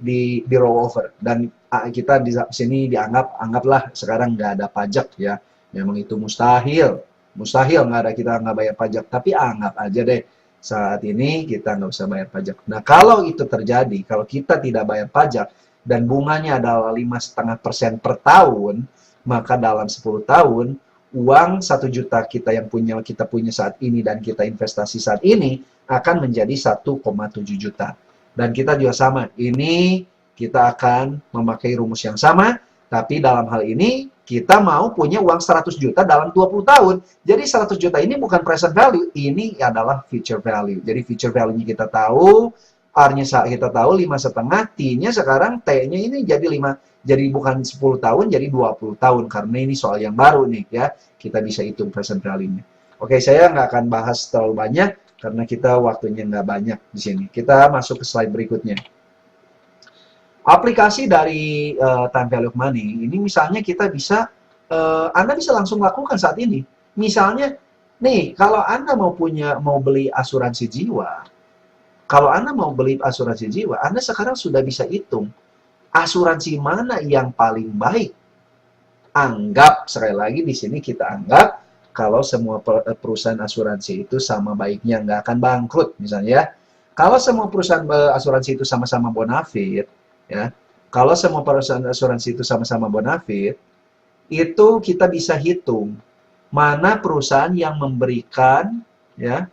[SPEAKER 2] roll over. Dan kita di sini anggaplah sekarang nggak ada pajak, ya. Memang itu mustahil. Mustahil kita nggak bayar pajak. Tapi anggap aja deh, saat ini kita nggak usah bayar pajak. Nah, kalau itu terjadi, kalau kita tidak bayar pajak, dan bunganya adalah 5,5% per tahun, maka dalam 10 tahun, uang 1 juta kita punya saat ini dan kita investasi saat ini akan menjadi 1,7 juta. Dan kita juga sama, ini kita akan memakai rumus yang sama, tapi dalam hal ini kita mau punya uang 100 juta dalam 20 tahun. Jadi 100 juta ini bukan present value, ini adalah future value. Jadi future value-nya kita tahu, R-nya kita tahu 5,5, T-nya sekarang T-nya ini jadi 5, jadi bukan 10 tahun, jadi 20 tahun. Karena ini soal yang baru nih, ya. Kita bisa hitung present value-nya. Oke, saya nggak akan bahas terlalu banyak, karena kita waktunya nggak banyak di sini. Kita masuk ke slide berikutnya. Aplikasi dari time value of money, ini misalnya kita bisa, Anda bisa langsung lakukan saat ini. Misalnya, nih, kalau Anda mau beli asuransi jiwa, kalau Anda mau beli asuransi jiwa, Anda sekarang sudah bisa hitung asuransi mana yang paling baik. Anggap, sekali lagi di sini kita anggap, kalau semua perusahaan asuransi itu sama baiknya, nggak akan bangkrut misalnya, ya. Kalau semua perusahaan asuransi itu sama-sama bonafit, ya. Kalau semua perusahaan asuransi itu sama-sama bonafit, itu kita bisa hitung mana perusahaan yang memberikan, ya,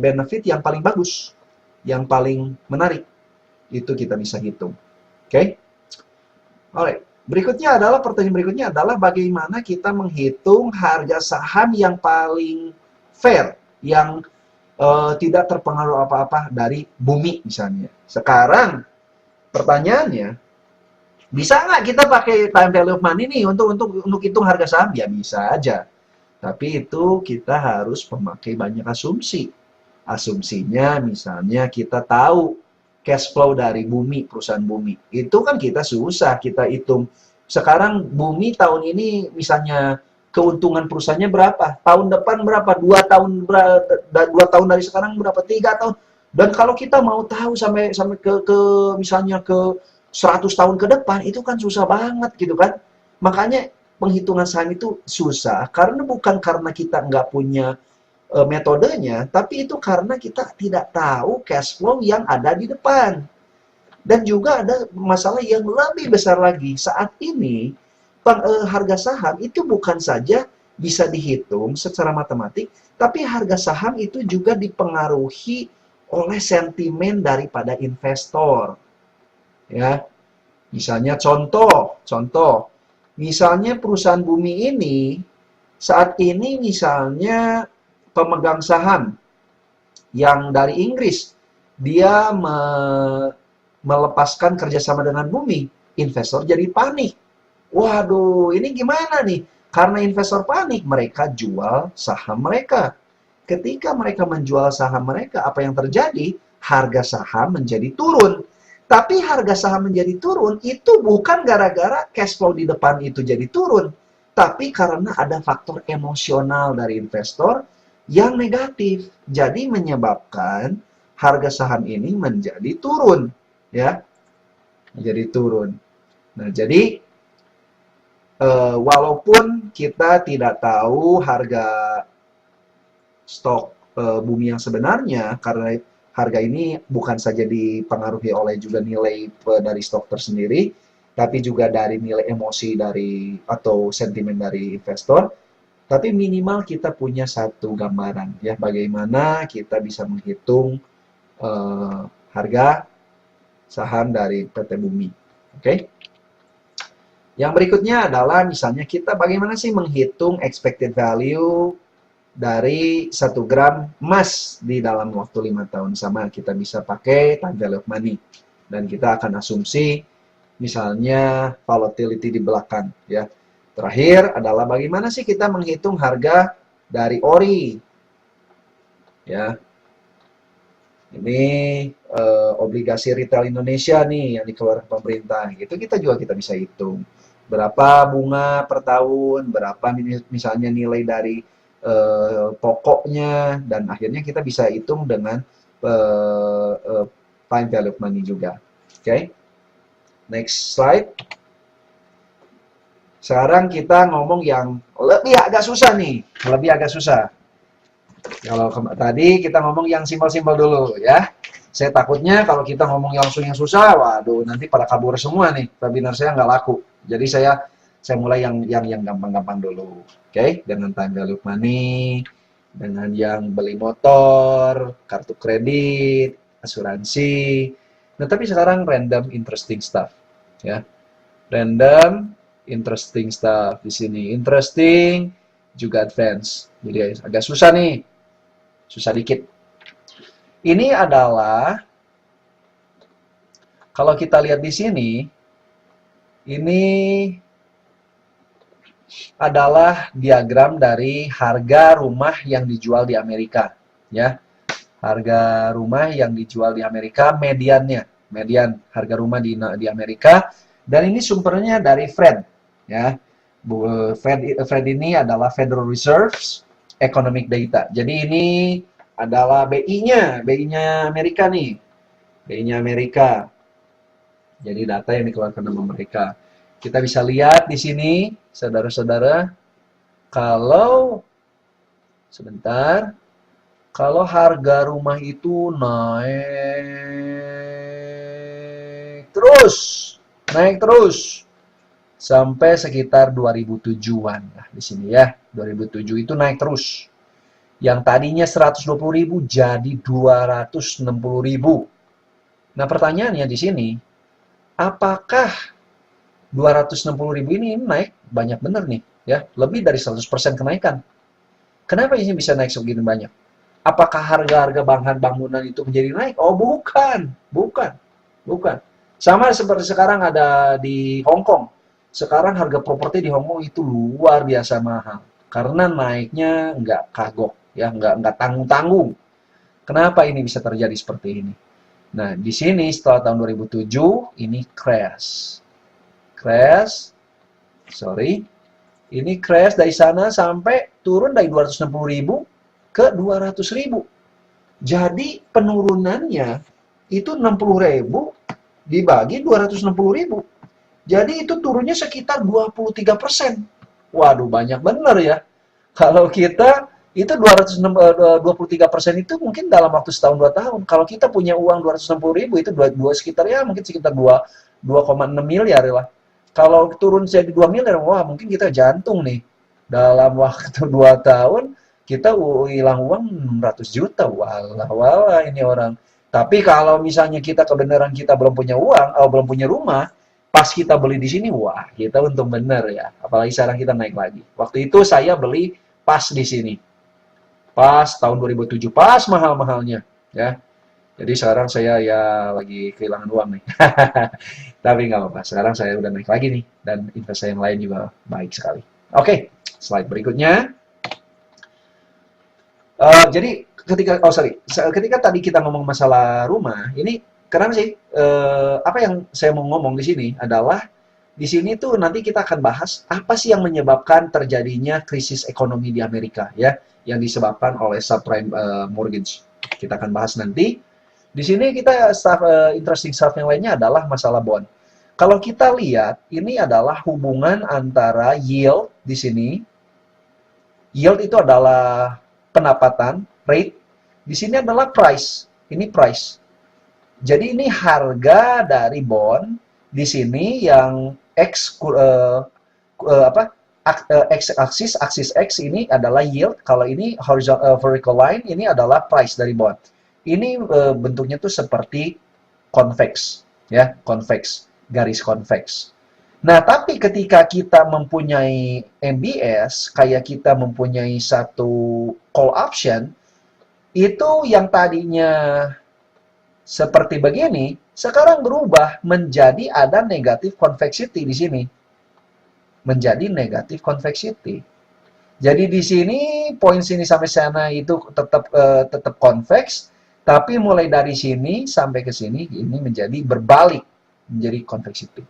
[SPEAKER 2] benefit yang paling bagus, yang paling menarik. Itu kita bisa hitung. Oke? Alright. Pertanyaan berikutnya adalah bagaimana kita menghitung harga saham yang paling fair, yang tidak terpengaruh apa-apa dari bumi misalnya. Sekarang pertanyaannya, bisa nggak kita pakai time value of money nih untuk hitung harga saham? Ya bisa aja. Tapi itu kita harus memakai banyak asumsi. Asumsinya misalnya kita tahu cash flow dari bumi, perusahaan bumi. Itu kan kita susah, kita hitung. Sekarang bumi tahun ini misalnya keuntungan perusahaannya berapa? Tahun depan berapa? 2 tahun dari sekarang berapa? 3 tahun. Dan kalau kita mau tahu sampai misalnya ke 100 tahun ke depan, itu kan susah banget gitu kan. Makanya penghitungan saham itu susah, karena bukan karena kita nggak punya metodenya, tapi itu karena kita tidak tahu cash flow yang ada di depan. Dan juga ada masalah yang lebih besar lagi. Saat ini, harga saham itu bukan saja bisa dihitung secara matematik, tapi harga saham itu juga dipengaruhi oleh sentimen daripada investor. Ya, misalnya contoh, misalnya perusahaan bumi ini saat ini misalnya pemegang saham yang dari Inggris, dia melepaskan kerjasama dengan bumi, investor jadi panik. Waduh, ini gimana nih? Karena investor panik, mereka jual saham mereka. Ketika mereka menjual saham mereka, apa yang terjadi? Harga saham menjadi turun. Tapi harga saham menjadi turun itu bukan gara-gara cash flow di depan itu jadi turun, tapi karena ada faktor emosional dari investor yang negatif. Jadi menyebabkan harga saham ini menjadi turun, ya, menjadi turun. Nah, jadi walaupun kita tidak tahu harga stok bumi yang sebenarnya, karena harga ini bukan saja dipengaruhi oleh juga nilai dari stok tersendiri, tapi juga dari nilai emosi dari atau sentimen dari investor. Tapi minimal kita punya satu gambaran ya, bagaimana kita bisa menghitung harga saham dari PT Bumi. Oke? Yang berikutnya adalah misalnya kita bagaimana sih menghitung expected value dari 1 gram emas di dalam waktu 5 tahun. Sama kita bisa pakai time value of money. Dan kita akan asumsi misalnya volatility di belakang ya. Terakhir adalah bagaimana sih kita menghitung harga dari ori. Ya. Ini obligasi retail Indonesia nih yang dikeluarkan pemerintah. Itu kita bisa hitung. Berapa bunga per tahun, berapa misalnya nilai dari pokoknya, dan akhirnya kita bisa hitung dengan time value of money juga. Oke. Next slide. Sekarang kita ngomong yang lebih agak susah nih, lebih agak susah. Kalau tadi kita ngomong yang simpel-simpel dulu ya. Saya takutnya kalau kita ngomong langsung yang susah, waduh nanti pada kabur semua nih, webinar saya nggak laku. Jadi saya mulai yang gampang-gampang dulu. Oke, dengan time value money, dengan yang beli motor, kartu kredit, asuransi. Nah, tapi sekarang random interesting stuff ya. Random interesting stuff di sini. Interesting juga advance. Jadi agak susah nih. Susah dikit. Ini adalah kalau kita lihat di sini, ini adalah diagram dari harga rumah yang dijual di Amerika, ya. Harga rumah yang dijual di Amerika, median harga rumah di Amerika, dan ini sumbernya dari Fed, ya. Fed ini adalah Federal Reserve Economic Data. Jadi ini adalah BI-nya Amerika nih, BI-nya Amerika. Jadi data yang dikeluarkan sama mereka. Kita bisa lihat di sini, saudara-saudara, kalau kalau harga rumah itu naik terus sampai sekitar 2007-an lah di sini ya. 2007 itu naik terus. Yang tadinya 120.000 jadi 260.000. Nah, pertanyaannya di sini, apakah 260.000 ini naik banyak bener nih ya, lebih dari 100% kenaikan. Kenapa ini bisa naik segini banyak? Apakah harga-harga bahan bangunan itu menjadi naik? Oh, bukan. Sama seperti sekarang ada di Hong Kong. Sekarang harga properti di Hong Kong itu luar biasa mahal karena naiknya nggak kagok ya, nggak tanggung-tanggung. Kenapa ini bisa terjadi seperti ini? Nah, di sini setelah tahun 2007 ini crash. Ini crash dari sana sampai turun dari 260.000 ke 200.000. Jadi penurunannya itu 60.000 dibagi 260.000. Jadi itu turunnya sekitar 23%. Waduh, banyak bener ya. Kalau kita itu 23% itu mungkin dalam waktu setahun 2 tahun. Kalau kita punya uang 260.000 itu sekitar 2,6 miliar lah. Kalau turun jadi 2 miliar, wah mungkin kita jantung nih. Dalam waktu 2 tahun, kita hilang uang 600 juta. Walah, walah ini orang. Tapi kalau misalnya kita kebenaran kita belum punya uang, atau belum punya rumah, pas kita beli di sini, wah, kita untung bener ya. Apalagi sekarang kita naik lagi. Waktu itu saya beli pas di sini. Pas tahun 2007, pas mahal-mahalnya. Ya. Jadi sekarang saya ya lagi kehilangan uang nih. Tapi nggak apa-apa. Sekarang saya udah naik lagi nih. Dan investasi yang lain juga baik sekali. Oke, slide berikutnya. Jadi ketika tadi kita ngomong masalah rumah, ini kenapa sih? Apa yang saya mau ngomong di sini adalah di sini tuh nanti kita akan bahas apa sih yang menyebabkan terjadinya krisis ekonomi di Amerika ya, yang disebabkan oleh subprime mortgage. Kita akan bahas nanti. Di sini kita interesting stuff yang lainnya adalah masalah bond. Kalau kita lihat, ini adalah hubungan antara yield di sini. Yield itu adalah pendapatan, rate. Di sini adalah price. Ini price. Jadi ini harga dari bond di sini yang X axis X ini adalah yield. Kalau ini vertical line ini adalah price dari bond. Ini bentuknya tuh seperti convex, ya, convex, garis convex. Nah, tapi ketika kita mempunyai MBS, kayak kita mempunyai satu call option, itu yang tadinya seperti begini, sekarang berubah menjadi ada negative convexity di sini. Menjadi negative convexity. Jadi di sini, poin sini sampai sana itu tetap convex, tapi mulai dari sini sampai ke sini, ini menjadi berbalik, menjadi convexity.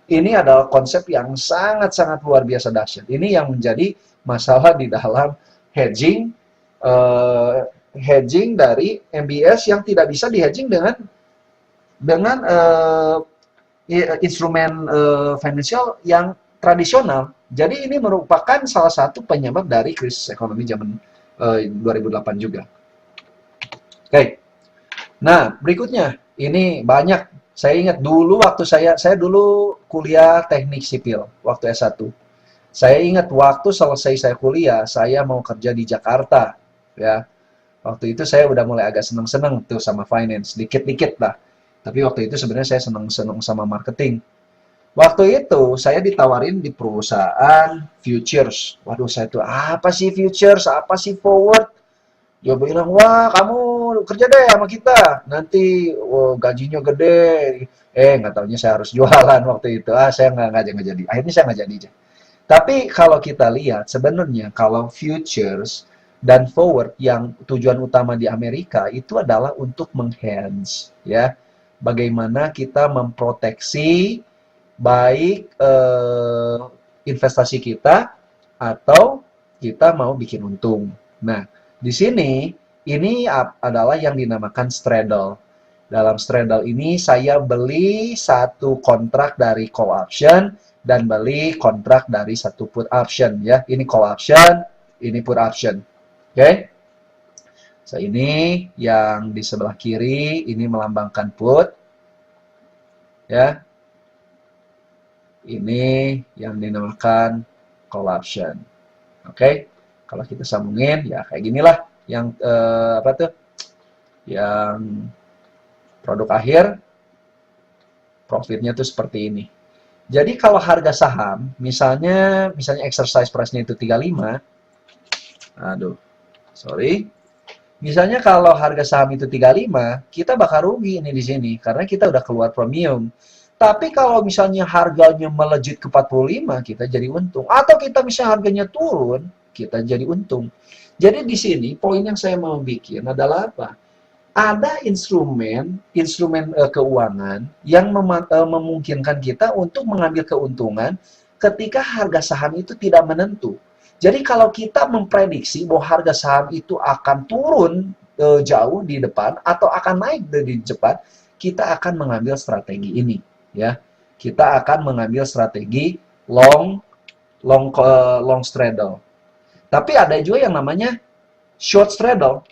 [SPEAKER 2] Ini adalah konsep yang sangat-sangat luar biasa dahsyat. Ini yang menjadi masalah di dalam hedging dari MBS yang tidak bisa di-hedging dengan instrumen financial yang tradisional. Jadi ini merupakan salah satu penyebab dari krisis ekonomi zaman 2008 juga. Oke. Nah, berikutnya ini banyak. Saya ingat dulu waktu saya dulu kuliah teknik sipil waktu S1. Saya ingat waktu selesai saya kuliah, saya mau kerja di Jakarta, ya. Waktu itu saya udah mulai agak seneng-seneng tuh sama finance, dikit-dikit lah. Tapi waktu itu sebenarnya saya seneng-seneng sama marketing. Waktu itu saya ditawarin di perusahaan futures. Waduh, saya tuh apa sih futures, apa sih forward? Dia bilang, wah kamu kerja deh sama kita, nanti gajinya gede. Nggak taunya saya harus jualan waktu itu. Saya nggak jadi. Akhirnya saya nggak jadi. Tapi kalau kita lihat, sebenarnya kalau futures dan forward yang tujuan utama di Amerika itu adalah untuk meng-hedge, ya. Bagaimana kita memproteksi baik investasi kita atau kita mau bikin untung. Nah, di sini, ini adalah yang dinamakan straddle. Dalam straddle ini, saya beli satu kontrak dari call option dan beli kontrak dari satu put option. Ya, ini call option, ini put option. Oke? So, ini yang di sebelah kiri, ini melambangkan put. Ya. Ini yang dinamakan call option. Oke? Kalau kita sambungin, ya kayak ginilah yang apa tuh? Yang produk akhir profitnya tuh seperti ini. Jadi kalau harga saham, misalnya exercise price-nya itu 35. Aduh. Sorry. Misalnya kalau harga saham itu 35, kita bakal rugi ini di sini karena kita udah keluar premium. Tapi kalau misalnya harganya melejit ke 45, kita jadi untung. Atau kita misalnya harganya turun, kita jadi untung. Jadi di sini poin yang saya mau bikin adalah apa? Ada instrumen keuangan yang memungkinkan kita untuk mengambil keuntungan ketika harga saham itu tidak menentu. Jadi kalau kita memprediksi bahwa harga saham itu akan turun jauh di depan atau akan naik di depan, kita akan mengambil strategi ini, ya. Kita akan mengambil strategi long straddle. Tapi ada juga yang namanya short straddle.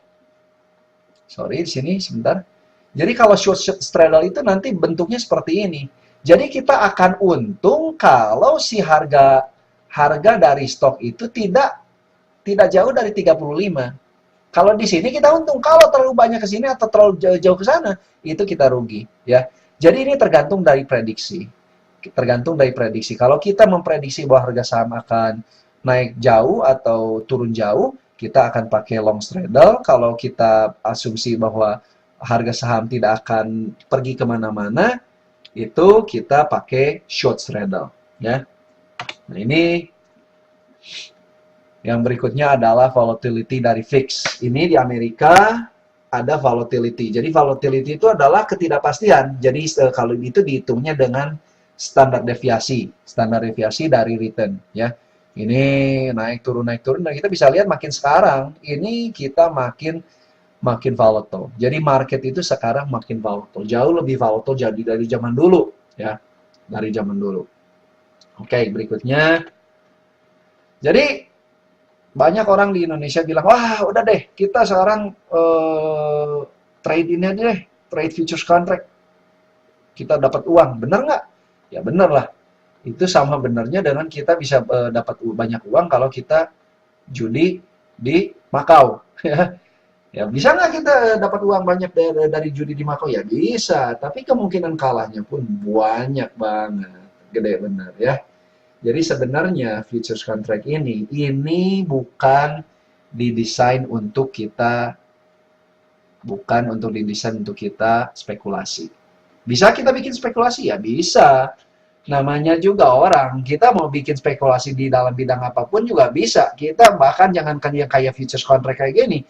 [SPEAKER 2] Sorry, di sini sebentar. Jadi kalau short straddle itu nanti bentuknya seperti ini. Jadi kita akan untung kalau si harga harga dari stok itu tidak jauh dari 35. Kalau di sini kita untung, kalau terlalu banyak ke sini atau terlalu jauh ke sana, itu kita rugi, ya. Jadi ini tergantung dari prediksi. Tergantung dari prediksi. Kalau kita memprediksi bahwa harga saham akan naik jauh atau turun jauh, kita akan pakai long straddle. Kalau kita asumsi bahwa harga saham tidak akan pergi kemana-mana, itu kita pakai short straddle, ya. Nah, ini yang berikutnya adalah volatility dari VIX. Ini di Amerika ada volatility. Jadi volatility itu adalah ketidakpastian. Jadi kalau itu dihitungnya dengan standar deviasi dari return, ya. Ini naik turun dan kita bisa lihat makin sekarang ini kita makin volatile. Jadi market itu sekarang makin volatile, jauh lebih volatile jadi dari zaman dulu, ya. Dari zaman dulu. Oke, berikutnya. Jadi banyak orang di Indonesia bilang, wah udah deh, kita sekarang trade ini aja deh, trade futures contract. Kita dapat uang, bener nggak? Ya bener lah. Itu sama benernya dengan kita bisa dapat banyak uang kalau kita judi di Makau. Ya bisa nggak kita dapat uang banyak dari judi di Makau? Ya bisa, tapi kemungkinan kalahnya pun banyak banget. Gede bener ya. Jadi sebenarnya futures contract ini bukan didesain untuk kita spekulasi. Bisa kita bikin spekulasi? Ya bisa. Namanya juga orang, kita mau bikin spekulasi di dalam bidang apapun juga bisa. Kita bahkan jangankan yang kayak futures contract kayak gini,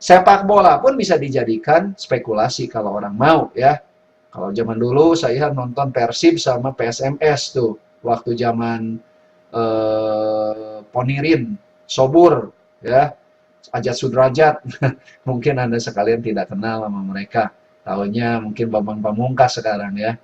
[SPEAKER 2] sepak bola pun bisa dijadikan spekulasi kalau orang mau, ya. Kalau zaman dulu saya nonton Persib sama PSMS tuh. Waktu zaman Ponirin, Sobur, ya, Ajat Sudrajat, mungkin Anda sekalian tidak kenal sama mereka, tahunya mungkin Bambang Pamungkas sekarang, ya.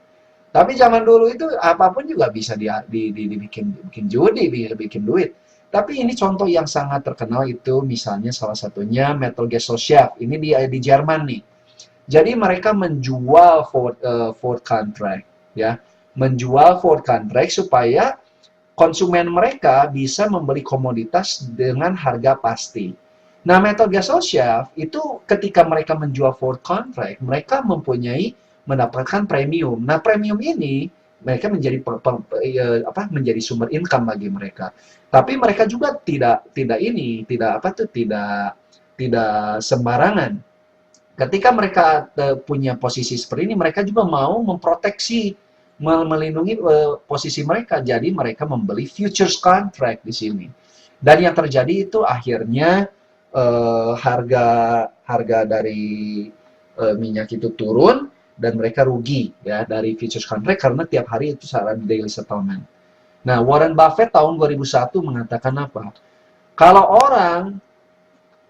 [SPEAKER 2] Tapi zaman dulu itu apapun juga bisa dibikin judi, bikin duit. Tapi ini contoh yang sangat terkenal itu misalnya salah satunya Metal-Gesellschaft, ini di Jerman nih. Jadi mereka menjual forward contract, ya. Menjual forward contract supaya konsumen mereka bisa membeli komoditas dengan harga pasti. Nah, Metal-Gesellschaft itu ketika mereka menjual forward contract, mereka mendapatkan premium. Nah, premium ini mereka menjadi sumber income bagi mereka. Tapi mereka juga tidak sembarangan. Ketika mereka punya posisi seperti ini, mereka juga mau memproteksi, melindungi posisi mereka. Jadi mereka membeli futures contract di sini. Dan yang terjadi itu akhirnya harga dari minyak itu turun dan mereka rugi, ya, dari futures contract karena tiap hari itu secara daily settlement. Nah, Warren Buffett tahun 2001 mengatakan apa? Kalau orang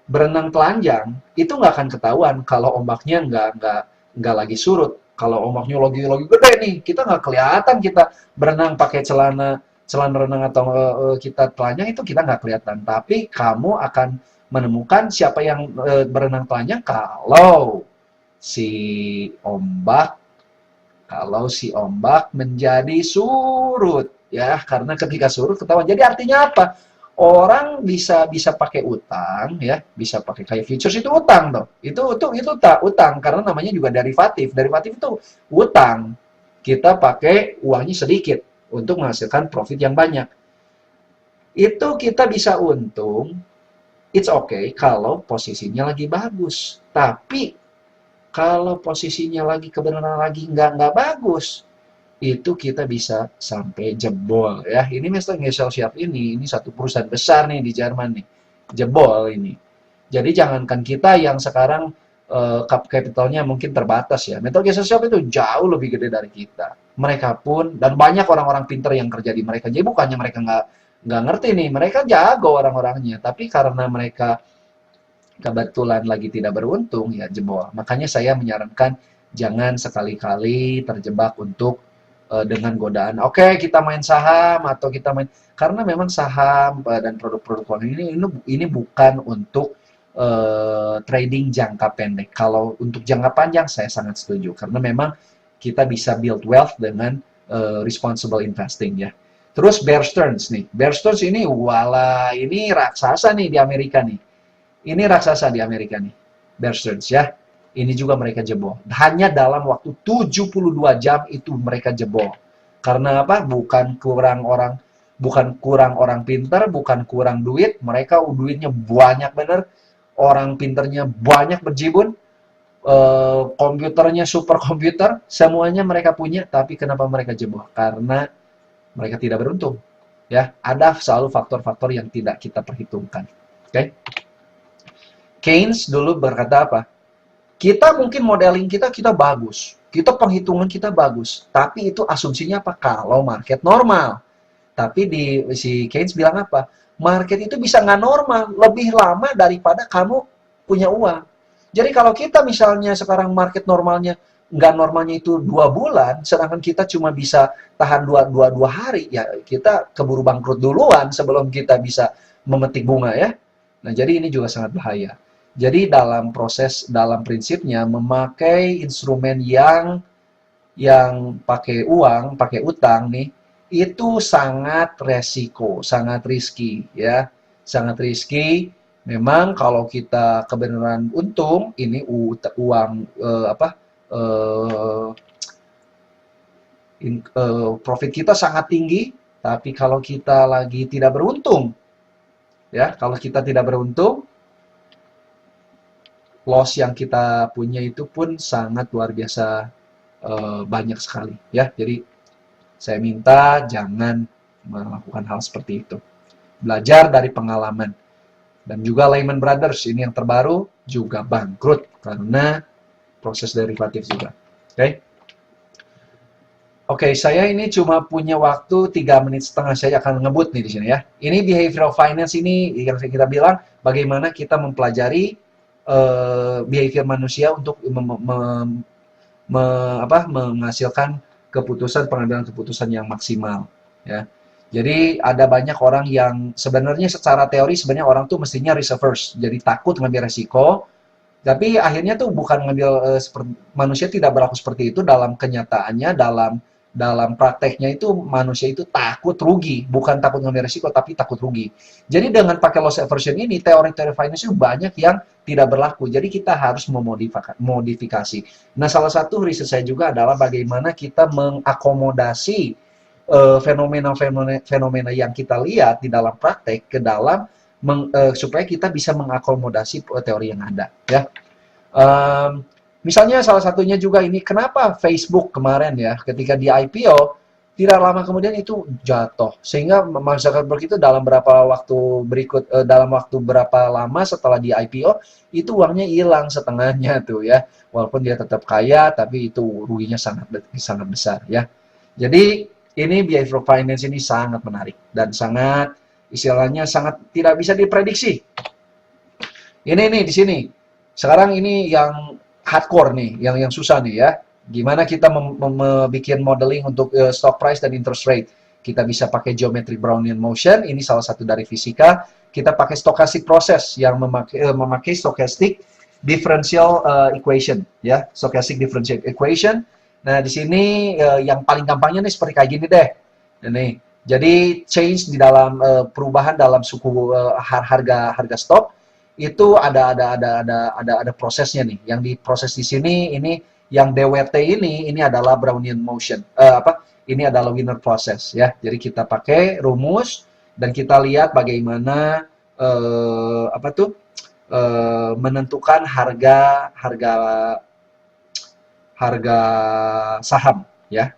[SPEAKER 2] berenang telanjang itu nggak akan ketahuan kalau ombaknya nggak lagi surut. Kalau ombaknya lagi gede nih, kita nggak kelihatan kita berenang pakai celana renang atau kita telanjang, itu kita nggak kelihatan. Tapi kamu akan menemukan siapa yang berenang telanjang kalau si ombak menjadi surut, ya, karena ketika surut ketahuan. Jadi artinya apa? Orang bisa pakai utang, ya, bisa pakai kayak futures itu utang toh. Itu utang karena namanya juga derivatif. Derivatif itu utang. Kita pakai uangnya sedikit untuk menghasilkan profit yang banyak. Itu kita bisa untung. It's okay kalau posisinya lagi bagus. Tapi kalau posisinya lagi kebenaran lagi nggak bagus, itu kita bisa sampai jebol, ya. Ini Metal-Gesellschaft ini satu perusahaan besar nih di Jerman nih, jebol ini. Jadi jangankan kita yang sekarang capitalnya mungkin terbatas, ya. Metal-Gesellschaft itu jauh lebih gede dari kita. Mereka pun, dan banyak orang-orang pintar yang kerja di mereka. Jadi bukannya mereka nggak ngerti nih, mereka jago orang-orangnya. Tapi karena mereka kebetulan lagi tidak beruntung, ya jebol. Makanya saya menyarankan jangan sekali-kali terjebak untuk dengan godaan. Oke, kita main saham atau kita main, karena memang saham dan produk-produk keuangan ini bukan untuk trading jangka pendek. Kalau untuk jangka panjang saya sangat setuju karena memang kita bisa build wealth dengan responsible investing, ya. Terus Bear Stearns nih. Bear Stearns ini, wala, ini raksasa nih di Amerika nih. Ini raksasa di Amerika nih. Bear Stearns ya. Ini juga mereka jebol. Hanya dalam waktu 72 jam itu mereka jebol. Karena apa? Bukan kurang orang pinter, bukan kurang duit. Mereka duitnya banyak bener. Orang pinternya banyak berjibun. Komputernya super komputer. Semuanya mereka punya. Tapi kenapa mereka jebol? Karena mereka tidak beruntung. Ya, ada selalu faktor-faktor yang tidak kita perhitungkan. Oke? Keynes dulu berkata apa? Kita mungkin modeling kita bagus. Kita penghitungan kita bagus. Tapi itu asumsinya apa? Kalau market normal. Tapi si Keynes bilang apa? Market itu bisa nggak normal. Lebih lama daripada kamu punya uang. Jadi kalau kita misalnya sekarang market normalnya nggak normalnya itu 2 bulan, sedangkan kita cuma bisa tahan dua hari, ya kita keburu bangkrut duluan sebelum kita bisa memetik bunga ya. Nah, jadi ini juga sangat bahaya. Jadi dalam prinsipnya memakai instrumen yang pakai uang, pakai utang nih, itu sangat resiko, sangat risky ya. Sangat risky. Memang kalau kita kebenaran untung, ini uang profit kita sangat tinggi, tapi kalau kita lagi tidak beruntung, ya, kalau kita tidak beruntung, loss yang kita punya itu pun sangat luar biasa banyak sekali, ya. Jadi saya minta jangan melakukan hal seperti itu. Belajar dari pengalaman. Dan juga Lehman Brothers ini yang terbaru juga bangkrut karena proses derivatif juga. Oke, saya ini cuma punya waktu 3,5 menit. Saya akan ngebut nih di sini ya. Ini behavioral finance ini yang kita bilang bagaimana kita mempelajari behavior manusia untuk menghasilkan pengambilan keputusan yang maksimal ya. Jadi ada banyak orang yang sebenarnya secara teori sebenarnya orang tuh mestinya risk averse, jadi takut ngambil resiko. Tapi akhirnya tuh bukan ngambil manusia tidak berlaku seperti itu dalam kenyataannya, dalam prakteknya itu manusia itu takut rugi, bukan takut ngambil resiko tapi takut rugi. Jadi dengan pakai loss aversion ini teori-teori finance itu banyak yang tidak berlaku. Jadi kita harus memodifikasi. Nah, salah satu riset saya juga adalah bagaimana kita mengakomodasi fenomena yang kita lihat di dalam praktek ke dalam supaya kita bisa mengakomodasi teori yang ada ya. Misalnya salah satunya juga ini kenapa Facebook kemarin ya ketika di IPO tidak lama kemudian itu jatuh sehingga Mark Zuckerberg itu dalam dalam waktu berapa lama setelah di IPO itu uangnya hilang setengahnya tuh ya, walaupun dia tetap kaya tapi itu ruginya sangat besar ya. Jadi ini behavioral finance ini sangat menarik dan sangat istilahnya sangat tidak bisa diprediksi. Ini nih di sini. Sekarang ini yang hardcore nih, yang susah nih ya. Gimana kita bikin modeling untuk stock price dan interest rate. Kita bisa pakai geometric Brownian motion, ini salah satu dari fisika. Kita pakai stochastic process yang memakai stochastic differential equation ya, stochastic differential equation. Nah, di sini yang paling gampangnya nih seperti kayak gini deh. Ini. Jadi change di dalam perubahan dalam suku harga stok itu ada prosesnya nih. Yang diproses di sini ini yang DWT ini adalah Brownian motion. Ini adalah winner process ya. Jadi kita pakai rumus dan kita lihat bagaimana menentukan harga saham ya.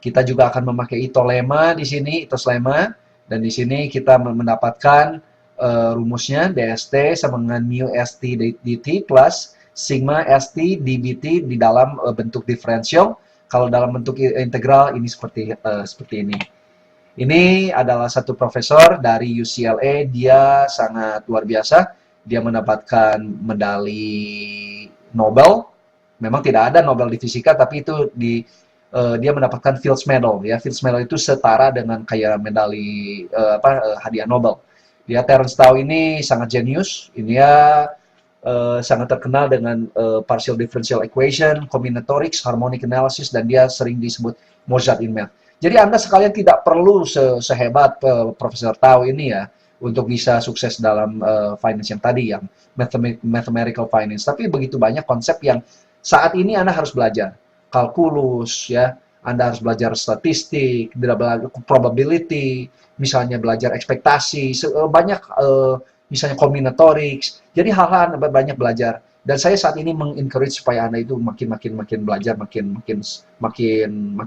[SPEAKER 2] Kita juga akan memakai Ito-Lema di sini, Ito-Lema, dan di sini kita mendapatkan rumusnya DST sama dengan mu ST dt plus sigma ST dBT di dalam bentuk diferensial. Kalau dalam bentuk integral ini seperti ini. Ini adalah satu profesor dari UCLA, dia sangat luar biasa. Dia mendapatkan medali Nobel. Memang tidak ada Nobel di fisika, tapi itu dia mendapatkan Fields Medal ya. Fields Medal itu setara dengan kayak medali hadiah Nobel. Dia Terence Tao ini sangat jenius. Ini sangat terkenal dengan partial differential equation, combinatorics, harmonic analysis, dan dia sering disebut Mozart in Math. Jadi Anda sekalian tidak perlu sehebat Profesor Tao ini ya untuk bisa sukses dalam finance yang tadi, yang mathematical finance. Tapi begitu banyak konsep yang saat ini Anda harus belajar. Kalkulus, ya, Anda harus belajar statistik, probability, misalnya belajar ekspektasi, banyak misalnya combinatorics. Jadi hal-hal Anda banyak belajar. Dan saya saat ini mengencourage supaya Anda itu makin belajar, makin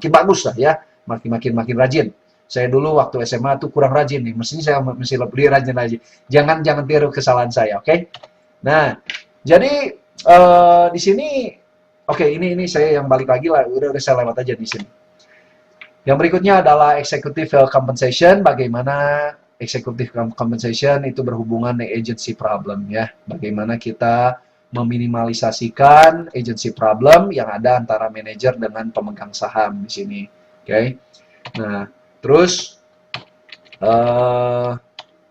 [SPEAKER 2] bagus lah ya, makin rajin. Saya dulu waktu SMA tuh kurang rajin nih, mestinya saya mesti lebih rajin lagi. Jangan tiru kesalahan saya, oke? Nah, jadi di sini, oke, ini saya yang balik lagi lah, udah saya lewat aja di sini. Yang berikutnya adalah executive compensation. Bagaimana executive compensation itu berhubungan dengan agency problem ya. Bagaimana kita meminimalisasikan agency problem yang ada antara manajer dengan pemegang saham di sini. Oke. Nah, terus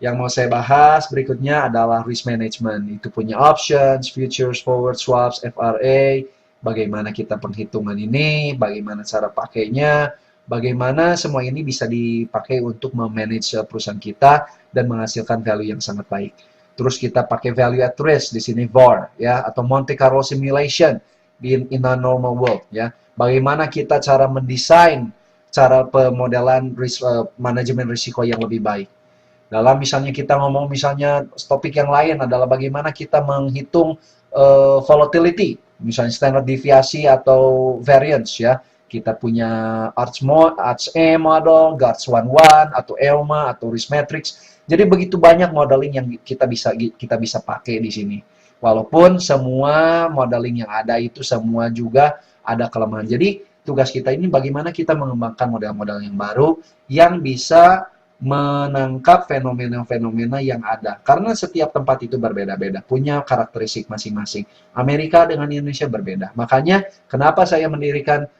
[SPEAKER 2] yang mau saya bahas berikutnya adalah risk management. Itu punya options, futures, forward, swaps, FRA. Bagaimana kita penghitungan ini, bagaimana cara pakainya, bagaimana semua ini bisa dipakai untuk memanage perusahaan kita dan menghasilkan value yang sangat baik. Terus kita pakai value at risk di sini VAR ya, atau Monte Carlo simulation in a normal world ya. Bagaimana kita cara mendesain cara pemodelan manajemen risiko yang lebih baik. Dalam misalnya kita ngomong misalnya topik yang lain adalah bagaimana kita menghitung volatility, misalnya standar deviasi atau variance ya. Kita punya ARCH-E model, GARS-11 atau ELMA atau risk matrix. Jadi begitu banyak modeling yang kita bisa pakai di sini. Walaupun semua modeling yang ada itu semua juga ada kelemahan. Jadi tugas kita ini bagaimana kita mengembangkan model-model yang baru yang bisa menangkap fenomena-fenomena yang ada. Karena setiap tempat itu berbeda-beda, punya karakteristik masing-masing. Amerika dengan Indonesia berbeda. Makanya kenapa saya mendirikan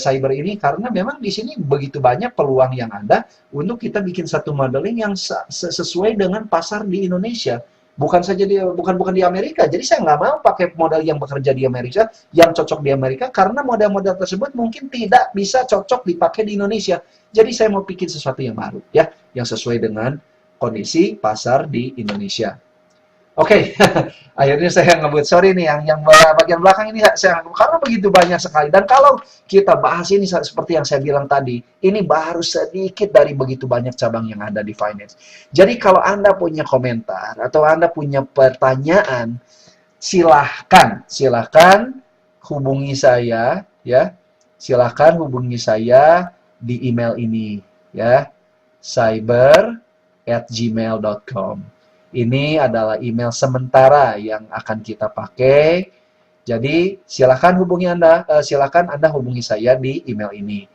[SPEAKER 2] cyber ini, karena memang di sini begitu banyak peluang yang ada untuk kita bikin satu modeling yang sesuai dengan pasar di Indonesia. Bukan saja bukan di Amerika. Jadi saya nggak mau pakai modal yang bekerja di Amerika, yang cocok di Amerika, karena model-model tersebut mungkin tidak bisa cocok dipakai di Indonesia. Jadi saya mau bikin sesuatu yang baru, ya, yang sesuai dengan kondisi pasar di Indonesia. Oke, akhirnya saya ngebut. Sorry nih, yang bagian belakang ini saya ngebut, karena begitu banyak sekali. Dan kalau kita bahas ini seperti yang saya bilang tadi, ini baru sedikit dari begitu banyak cabang yang ada di finance. Jadi kalau Anda punya komentar atau Anda punya pertanyaan, silahkan hubungi saya, ya. Silahkan hubungi saya di email ini, ya, cyber@gmail.com. Ini adalah email sementara yang akan kita pakai. Jadi silakan Anda hubungi saya di email ini.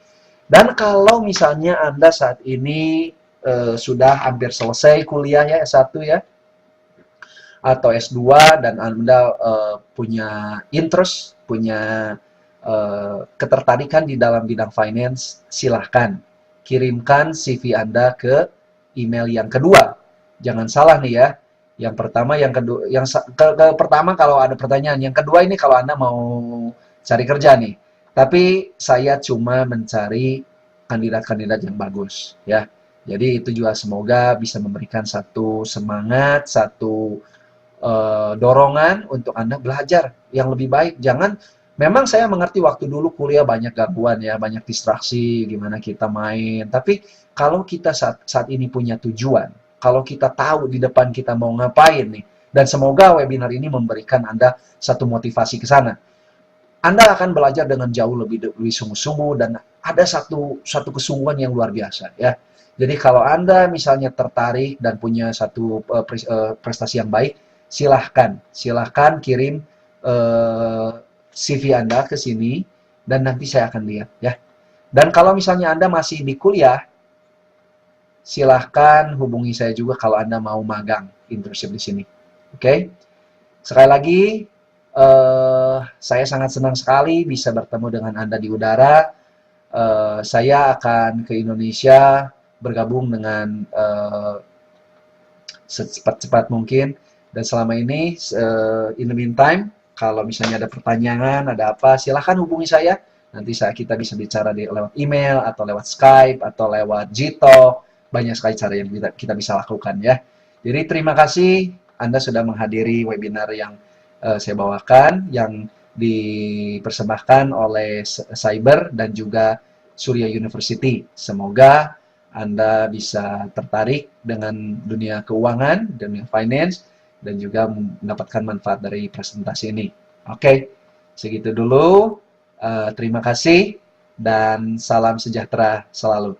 [SPEAKER 2] Dan kalau misalnya Anda saat ini sudah hampir selesai kuliah ya, S1 ya, atau S2 dan Anda punya interest, punya ketertarikan di dalam bidang finance, silahkan kirimkan CV Anda ke email yang kedua. Jangan salah nih ya. Yang pertama, yang kedua, pertama kalau ada pertanyaan, yang kedua ini kalau Anda mau cari kerja nih. Tapi saya cuma mencari kandidat-kandidat yang bagus ya. Jadi itu juga semoga bisa memberikan satu semangat, satu dorongan untuk Anda belajar yang lebih baik. Memang saya mengerti waktu dulu kuliah banyak gangguan ya, banyak distraksi, gimana kita main. Tapi kalau kita saat ini punya tujuan, kalau kita tahu di depan kita mau ngapain nih, dan semoga webinar ini memberikan Anda satu motivasi ke sana. Anda akan belajar dengan jauh lebih sungguh-sungguh dan ada satu kesungguhan yang luar biasa ya. Jadi kalau Anda misalnya tertarik dan punya satu prestasi yang baik, silahkan kirim CV Anda ke sini dan nanti saya akan lihat ya. Dan kalau misalnya Anda masih di kuliah, silahkan hubungi saya juga kalau Anda mau magang internship di sini. Oke? Sekali lagi, saya sangat senang sekali bisa bertemu dengan Anda di udara. Saya akan ke Indonesia bergabung dengan secepat-cepat mungkin. Dan selama ini, in the meantime, kalau misalnya ada pertanyaan, ada apa, silahkan hubungi saya.
[SPEAKER 1] Nanti kita bisa bicara lewat email, atau lewat Skype, atau lewat Gtalk. Banyak sekali cara yang kita bisa lakukan ya. Jadi terima kasih Anda sudah menghadiri webinar yang saya bawakan, yang dipersembahkan oleh Cyber dan juga Surya University. Semoga Anda bisa tertarik dengan dunia keuangan, dunia finance, dan juga mendapatkan manfaat dari presentasi ini. Oke, segitu dulu. Terima kasih dan salam sejahtera selalu.